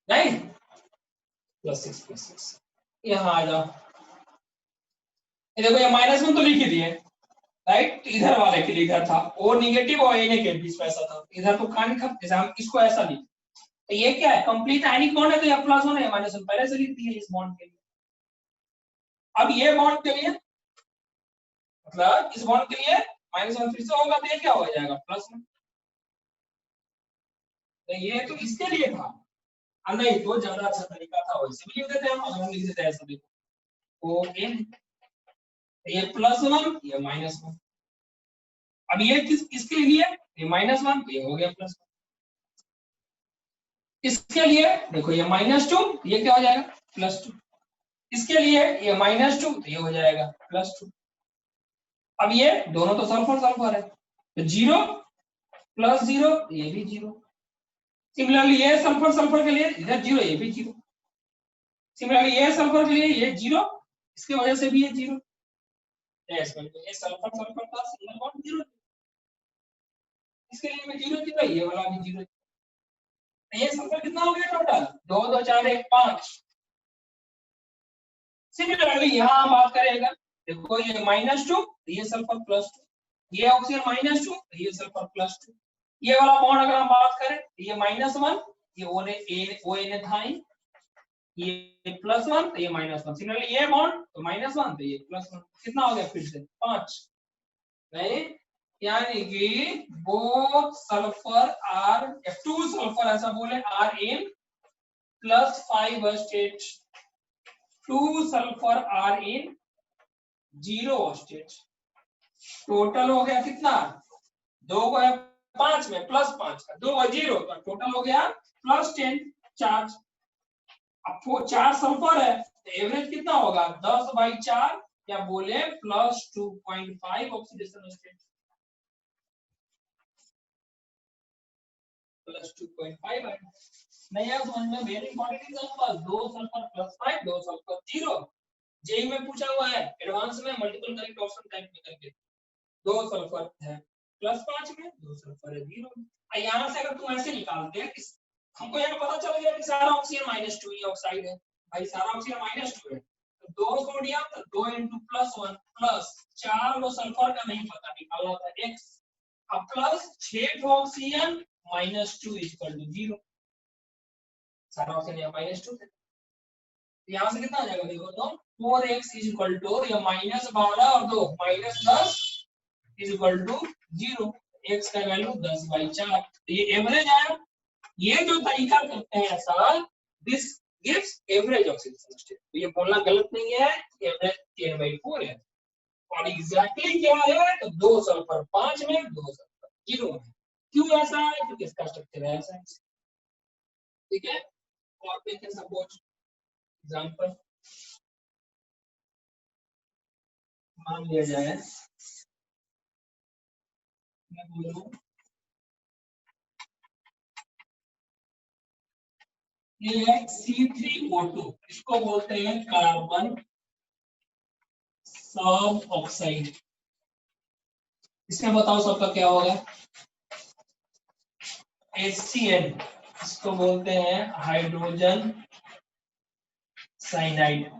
नहीं +6 यहाँ आ जाओ, ये देखो ये -1 तो लिख ही दिए राइट, इधर वाले के लिए इधर था, ओ नेगेटिव और एन के बीच में ऐसा था, इधर तो कहानी खत्म, जैसे हम इसको ऐसा लिख, तो ये क्या है कंप्लीट आयनिक बॉन्ड है, तो ये +1 है, -1 पहले से लिख दिए इस बॉन्ड के लिए। अब ये बॉन्ड के लिए मतलब इस बॉन्ड के लिए -1 फिर से होगा, तो ये क्या हो जाएगा +1, तो ये तो इसके लिए था, नहीं तो ज्यादा अच्छा तरीका था, वैसे भी लिख देते हम, अगर हम लिख देते ऐसा देखो ओ एन, ये +1 ये -1, अब ये किसके लिए, ये -1 तो ये हो गया +1, इसके लिए देखो ये -2 ये क्या हो जाएगा +2, इसके लिए ये -2 तो ये हो जाएगा +2। अब ये दोनों तो सल्फर सल्फर है, तो 0 +0 ये भी 0, सिमिलरली ये सल्फर सल्फर के लिए इधर 0 ये भी 0, सिमिलरली ये सल्फर के लिए ये 0, इसके वजह से भी ये 0, ये सल्फर सल्फर का सिंगल बॉन्ड 0, इसके लिए मैं 0 0, ये वाला भी 0, ये सल्फर कितना हो गया टोटल 2 2 4 1 5। सिमिलरली यहाँ हम बात करेगा, देखो ये -2 ये सल्फर +2, ये ऑक्सीजन -2 ये सल्फर +2, ये वाला बॉन्ड अगर हम बात करें ये -1 ये ओ एन था, ये +1 तो ये -1, सिमिलरली ये बॉन्ड तो -1 तो ये +1, कितना हो गया फिर से 5, नहीं यानी कि बोथ सल्फर आर या 2 सल्फर ऐसा बोले are in +5 state, 2 sulphur are in 0 state, total हो गया कितना 2 को है 5 में +5 का 2 और 0 का टोटल हो गया +10 चार्ज। अब 4 सल्फर है तो एवरेज कितना होगा 10/4 या बोले +2.5 ऑक्सीडेशन स्टेट, +2.5 है। नहीं यार समझ में, very important example, 2 sulphur +5 2 sulphur 0, JEE में पूछा हुआ है एडवांस में मल्टीपल करेक्ट ऑप्शन टाइप में करके, 2 सल्फर है +5 में, 2 सल्फर है 0 में। यहाँ से अगर तुम ऐसे निकालते हैं, हमको यहाँ पता चल गया कि सारा ऑक्सीजन -2 ही ऑक्साइड है, भाई सारा ऑक्सीजन -2 है, तो 2 सोडियम तो 2 × +1 प्लस 4 वो सल्फर का नहीं पता निकालना था x, अब प्लस 6 ऑक्सीजन -2 = 0, सारा ऑक्सीजन यहाँ -2 थे, यहाँ से कितना आ जाएगा देखो तो 4x = ये -12 और 2 -10 = 0, x का वैल्यू 10/4, तो ये एवरेज आया। ये जो तरीका करते हैं ऐसा, this gives average oxidation state, तो ये बोलना गलत नहीं है, एवरेज 10/4 है, और एग्जैक्टली क्या है तो 2 सल्फर 5 में 2 सल्फर 0 में, क्यों ऐसा है क्योंकि इसका स्ट्रक्चर ऐसा है, ठीक है। और देखें सपोज एग्जांपल मान लिया जाए, मैं बोल रहा हूं ये है C3O2, इसको बोलते हैं कार्बन सब ऑक्साइड, इसमें बताओ सबका क्या होगा HCl, इसको बोलते हैं हाइड्रोजन साइनाइड,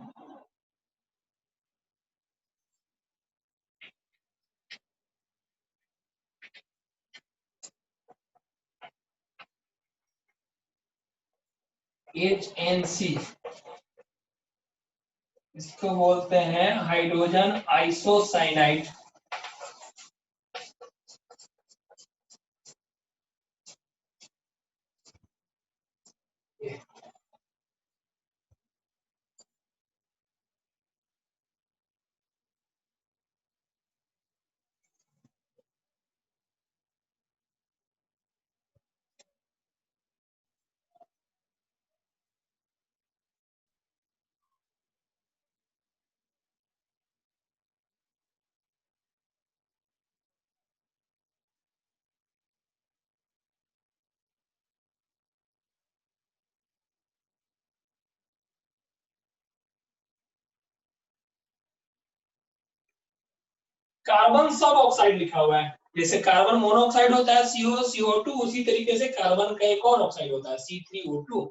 HNC, इसको बोलते हैं हाइड्रोजन आइसोसाइनाइड। कार्बन सब ऑक्साइड लिखा हुआ है, जैसे कार्बन मोनोऑक्साइड होता है CO CO2, उसी तरीके से कार्बन का एक और ऑक्साइड होता है C3O2।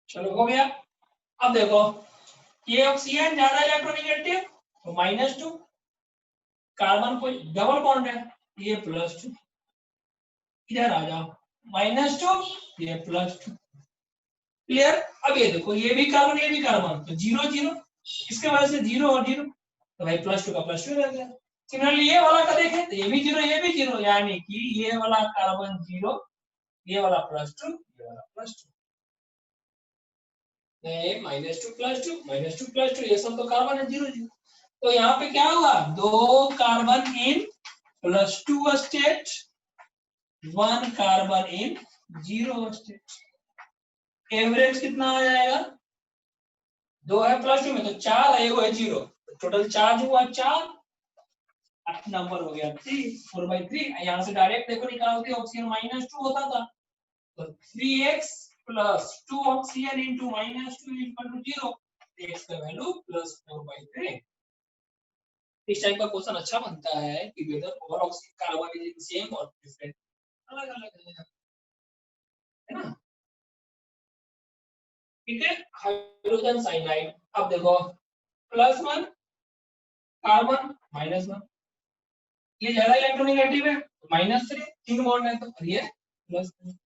चलो हो गया। अब देखो ये ऑक्सीजन ज्यादा इलेक्ट्रोनेगेटिव तो -2, कार्बन को डबल बॉन्ड है ये +2, इधर आ जाओ -2 ये +2, क्लियर। अब ये देखो ये भी कार्बन तो 0 0, इसके वजह से 0 और 0 तो भाई +2 का +2 रह गया। सिमिलरली ये वाला का देखें तो ये भी 0 ये भी 0, यानी कि ये वाला कार्बन 0, ये वाला +2, ये वाला +2, -2 +2 +2, ये सब तो कार्बन है 0 0। तो यहाँ पे क्या हुआ, 2 carbon in +2 state, 1 carbon in 0 state. Average कितना आ जाएगा, 2 है +2 में तो 4 है, वो है 0, टोटल चार्ज हुआ 4, 8 नंबर हो गया 3, 4/3। यहाँ से डायरेक्ट देखो निकालते ऑक्सीजन -2 होता था तो 3x + 2 ऑक्सीजन इंटू -2 = 0, x का वैल्यू +4/3। इस टाइप का क्वेश्चन अच्छा बनता है कि वेदर और ऑक्सीजन कार्बन इज सेम और डिफरेंट, अलग अलग है ना। ठीक है, हाइड्रोजन साइनाइड। अब देखो +1 कार्बन -1, ये ज्यादा इलेक्ट्रोनेगेटिव है -3, 3 बॉन्ड है तो ये +3,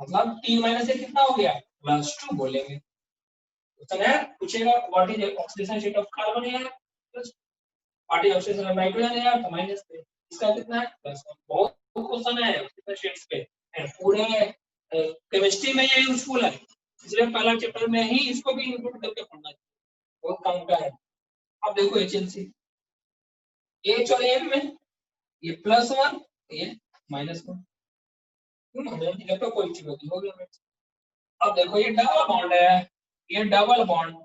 मतलब 3 - 1 कितना हो गया +2 बोलेंगे। क्वेश्चन है पूछेगा what is oxidation state of carbon है what is oxidation of nitrogen है तो -3, इसका कितना है +1। बहुत क्वेश्चन है ऑक्सीडेशन स्टेट्स पे, पूरे केमिस्ट्री में ये यूजफुल है, इसलिए पहला चैप्टर में ही इसको भी इंक्लूड करके पढ़ना चाहिए, बहुत काम का है। अब देखो HNC, H और N में ये +1 ये -1, इलेक्ट्रोपोजिटिव हो गया। अब देखो ये डबल बॉन्ड है, ये डबल बॉन्ड,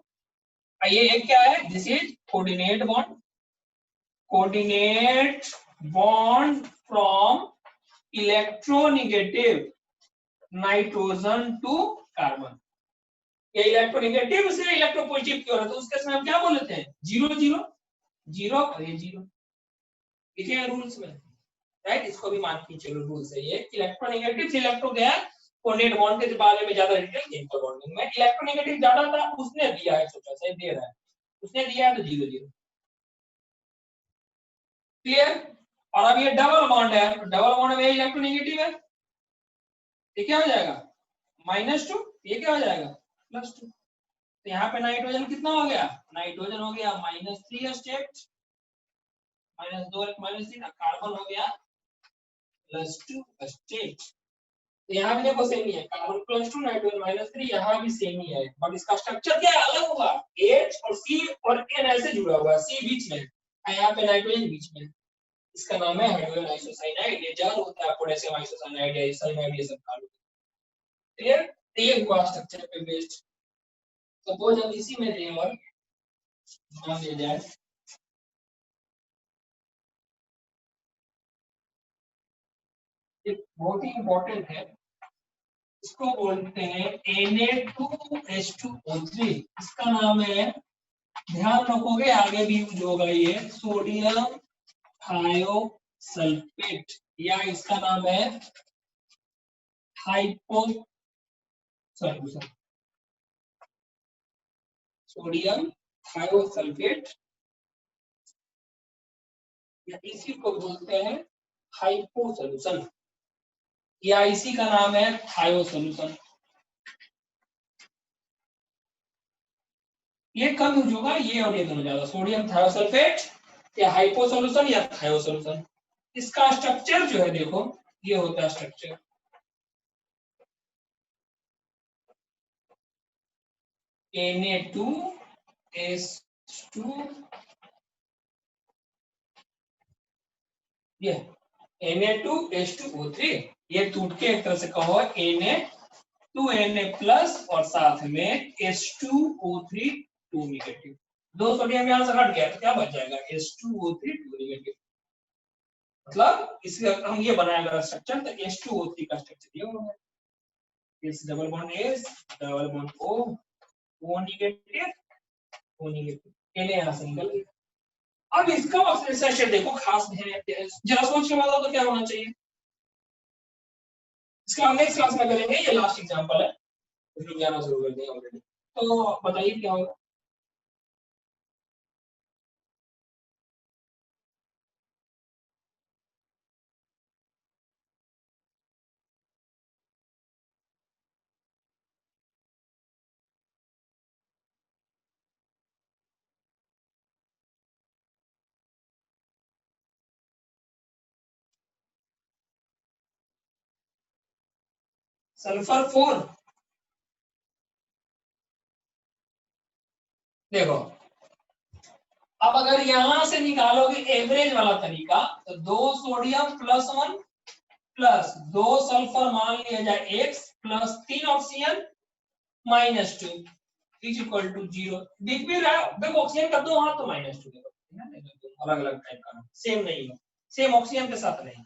ये क्या है, this is coordinate bond, coordinate bond from electronegative nitrogen to carbon. ये इलेक्ट्रोनेगेटिव से इलेक्ट्रोपॉजिटिव की हो रहा है तो उसके समय हम क्या बोलते हैं 0 0 0 और ये 0, लिखे हैं रूल्स में, राइट। इसको भी मान के चलो रूल से ये इलेक्ट्रोनेगेटिव से इलेक्ट्रो गया कोऑर्डिनेट बॉन्ड के बारे में ज्यादा डिटेल इंटर बॉन्डिंग में, इलेक्ट्रोनेगेटिव ज्यादा था उसने दिया है, छोटा सा दे रहा है, उसने दिया है तो 0 0, क्लियर। और अब ये डबल बॉन्ड है, डबल बॉन्ड में इलेक्ट्रोनेगेटिव है ये क्या हो जाएगा -2, ये क्या हो जाएगा +2। तो यहाँ पे नाइट्रोजन कितना हो गया, नाइट्रोजन हो गया -3 स्टेट, -2 और -3, कार्बन हो गया +2 स्टेट। तो यहाँ भी देखो सेम ही है, कार्बन +2 नाइट्रोजन -3, यहाँ भी सेम ही है, बट इसका स्ट्रक्चर क्या अलग होगा, H और C और N ऐसे जुड़ा हुआ है, C बीच में है, यहाँ पे नाइट्रोजन बीच में है। इसका नाम है हाइड्रोजन आइसोसाइनाइड। ये जार होता है पोटेशियम आइसोसाइनाइड या साइनाइड, ये सब का क्लियर। तो ये हुआ स्ट्रक्चर पे बेस्ड। सपोज हम इसी में दें और मान लिया जाए एक बहुत ही इंपॉर्टेंट है, इसको बोलते हैं Na2H2O3। इसका नाम है, ध्यान रखोगे आगे भी यूज होगा ये, सोडियम थायोसल्फेट, या इसका नाम है हाइपो सॉल्यूशन, सोडियम थायोसल्फेट, या इसी को बोलते हैं हाइपो सॉल्यूशन, या इसी का नाम है थायो सॉल्यूशन। ये कम यूज होगा, ये और ये दोनों ज्यादा, सोडियम थायोसल्फेट या हाइपो सॉल्यूशन या थायो सॉल्यूशन। इसका स्ट्रक्चर जो है देखो, ये होता है स्ट्रक्चर, Na2H2, ये Na2H2O3, ये टूट के एक तरह से कहो Na2Na+ और साथ में H2O3 2 नेगेटिव, 2 सोडियम यहां से हट गया तो क्या बच जाएगा H2O3 2 नेगेटिव। मतलब इसका हम ये बनाएगा स्ट्रक्चर, तो H2O3 का स्ट्रक्चर ये होगा, S double bond S double bond O, O negative O negative, Na यहां से निकल गया। अब इसका ऑक्सीडेशन देखो, खास ध्यान जरा सोच के बताओ तो क्या होना चाहिए। इसका हम नेक्स्ट क्लास में करेंगे, ये लास्ट एग्जांपल है, इसको जाना शुरू कर देंगे ऑलरेडी। तो बताइए क्या होगा। सल्फर 4, देखो अब अगर यहां से निकालोगे एवरेज वाला तरीका, तो 2 सोडियम +1 प्लस 2 सल्फर मान लिया जाए X plus 3 oxygen -2 is equal to 0। दिख भी रहा है, देखो ऑक्सीजन का 2 हाथ तो -2 देखो, अलग अलग टाइप का सेम नहीं है, सेम ऑक्सीजन के साथ नहीं,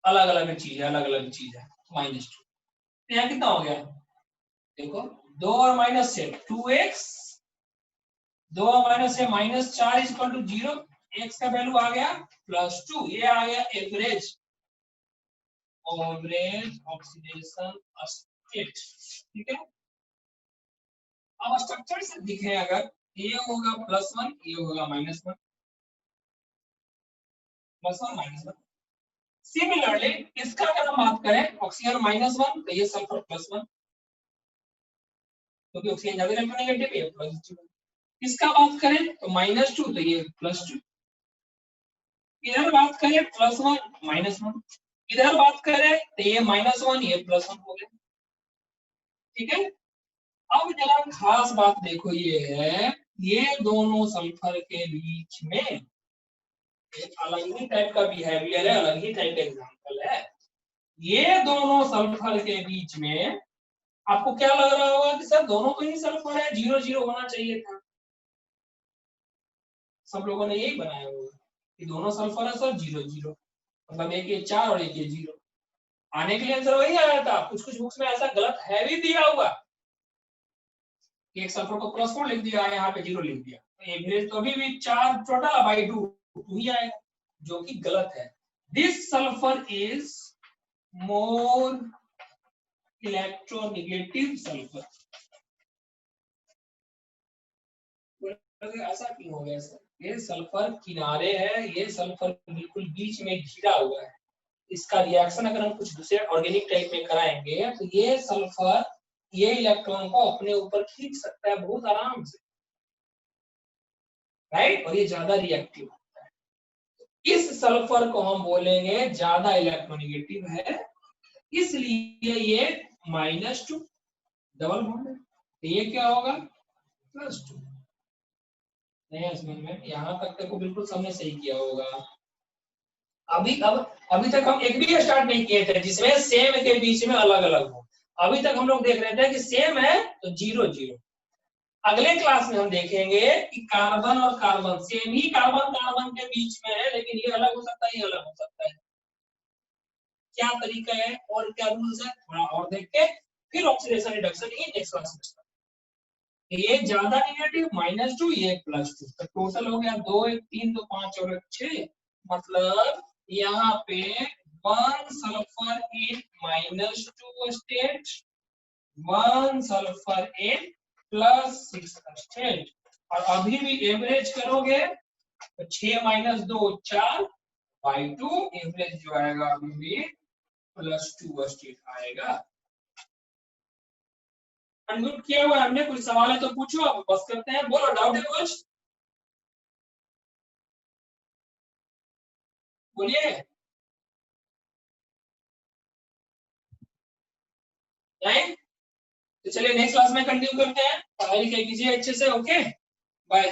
अलग अलग चीज है, अलग अलग चीज है -2। तो यहाँ कितना हो गया देखो, 2 और माइनस से 2x, 2 और माइनस से -4 इज इक्वल टू 0, x का वैल्यू आ गया +2, ये आ गया एवरेज ऑक्सीडेशन स्टेट। ठीक है, अब स्ट्रक्चर से दिखे अगर ये होगा +1, ये होगा -1, +1 -1। सिमिलरली इसका अगर हम बात करें ऑक्सीजन -1, तो ये सल्फर +1, क्योंकि ऑक्सीजन ज्यादा इलेक्ट्रोनेगेटिव है पॉजिटिव। इसका बात करें तो -2, तो ये +2। इधर बात करें +1 -1, इधर बात करें तो ये -1 ये +1 हो गया। ठीक है, अब जरा खास बात देखो, ये है ये दोनों सल्फर के बीच में एक अलग ही टाइप का बिहेवियर है, अलग ही टाइप का एग्जांपल है। ये दोनों सल्फर के बीच में आपको क्या लग रहा होगा कि सर दोनों तो ही सल्फर है, 0 0 होना चाहिए था। सब लोगों ने यही बनाया होगा कि दोनों सल्फर है सर, 0 0, मतलब एक ये 4 और एक ये 0। आने के लिए आंसर वही आया था, कुछ कुछ बुक्स में ऐसा गलत है भी दिया हुआ, एक सल्फर को +4 लिख दिया, यहाँ पे 0 लिख दिया, तो एवरेज तो अभी भी 4 टोटल बाई 2 ही आएगा, जो कि गलत है। This sulphur is more electronegative sulphur. ऐसा क्यों हो गया सर, ये सल्फर किनारे है, ये सल्फर बिल्कुल बीच में घिरा हुआ है, इसका रिएक्शन अगर हम कुछ दूसरे ऑर्गेनिक टाइप में कराएंगे तो ये सल्फर ये इलेक्ट्रॉन को अपने ऊपर खींच सकता है बहुत आराम से, राइट, और ये ज्यादा रिएक्टिव होता है। इस सल्फर को हम बोलेंगे ज्यादा इलेक्ट्रोनेगेटिव है, इसलिए ये -2 डबल बॉन्ड है, तो ये क्या होगा +2। नहीं समझ में, यहाँ तक को बिल्कुल सबने सही किया होगा। अभी तक हम एक भी स्टार्ट नहीं किए थे जिसमें सेम के बीच में अलग अलग हो। अभी तक हम लोग देख रहे थे कि सेम है तो 0 0। अगले क्लास में हम देखेंगे कि कार्बन और कार्बन सेम ही कार्बन कार्बन के बीच में है, लेकिन ये अलग हो सकता है, ये अलग हो सकता है। क्या तरीका है और क्या रूल्स है थोड़ा और देख के फिर ऑक्सीडेशन रिडक्शन ये नेक्स्ट क्लास में। ये ज्यादा नेगेटिव -2, ये +2, तो टोटल हो गया 2 1 3 2 5 और 1 6, मतलब यहाँ पे 1 sulphur in -2 state, 1 sulphur in +6 state, और अभी भी एवरेज करोगे तो 6 - 2 4 बाई 2, एवरेज जो आएगा अभी भी +2 स्टेट आएगा। अनम्यूट किया हुआ हमने, कुछ सवाल है तो पूछो, आप बस करते हैं, बोलो डाउट है कुछ, बोलिए। नहीं तो चलिए नेक्स्ट क्लास में कंटिन्यू करते हैं, पढ़ाई लिखाई कीजिए अच्छे से, ओके बाय।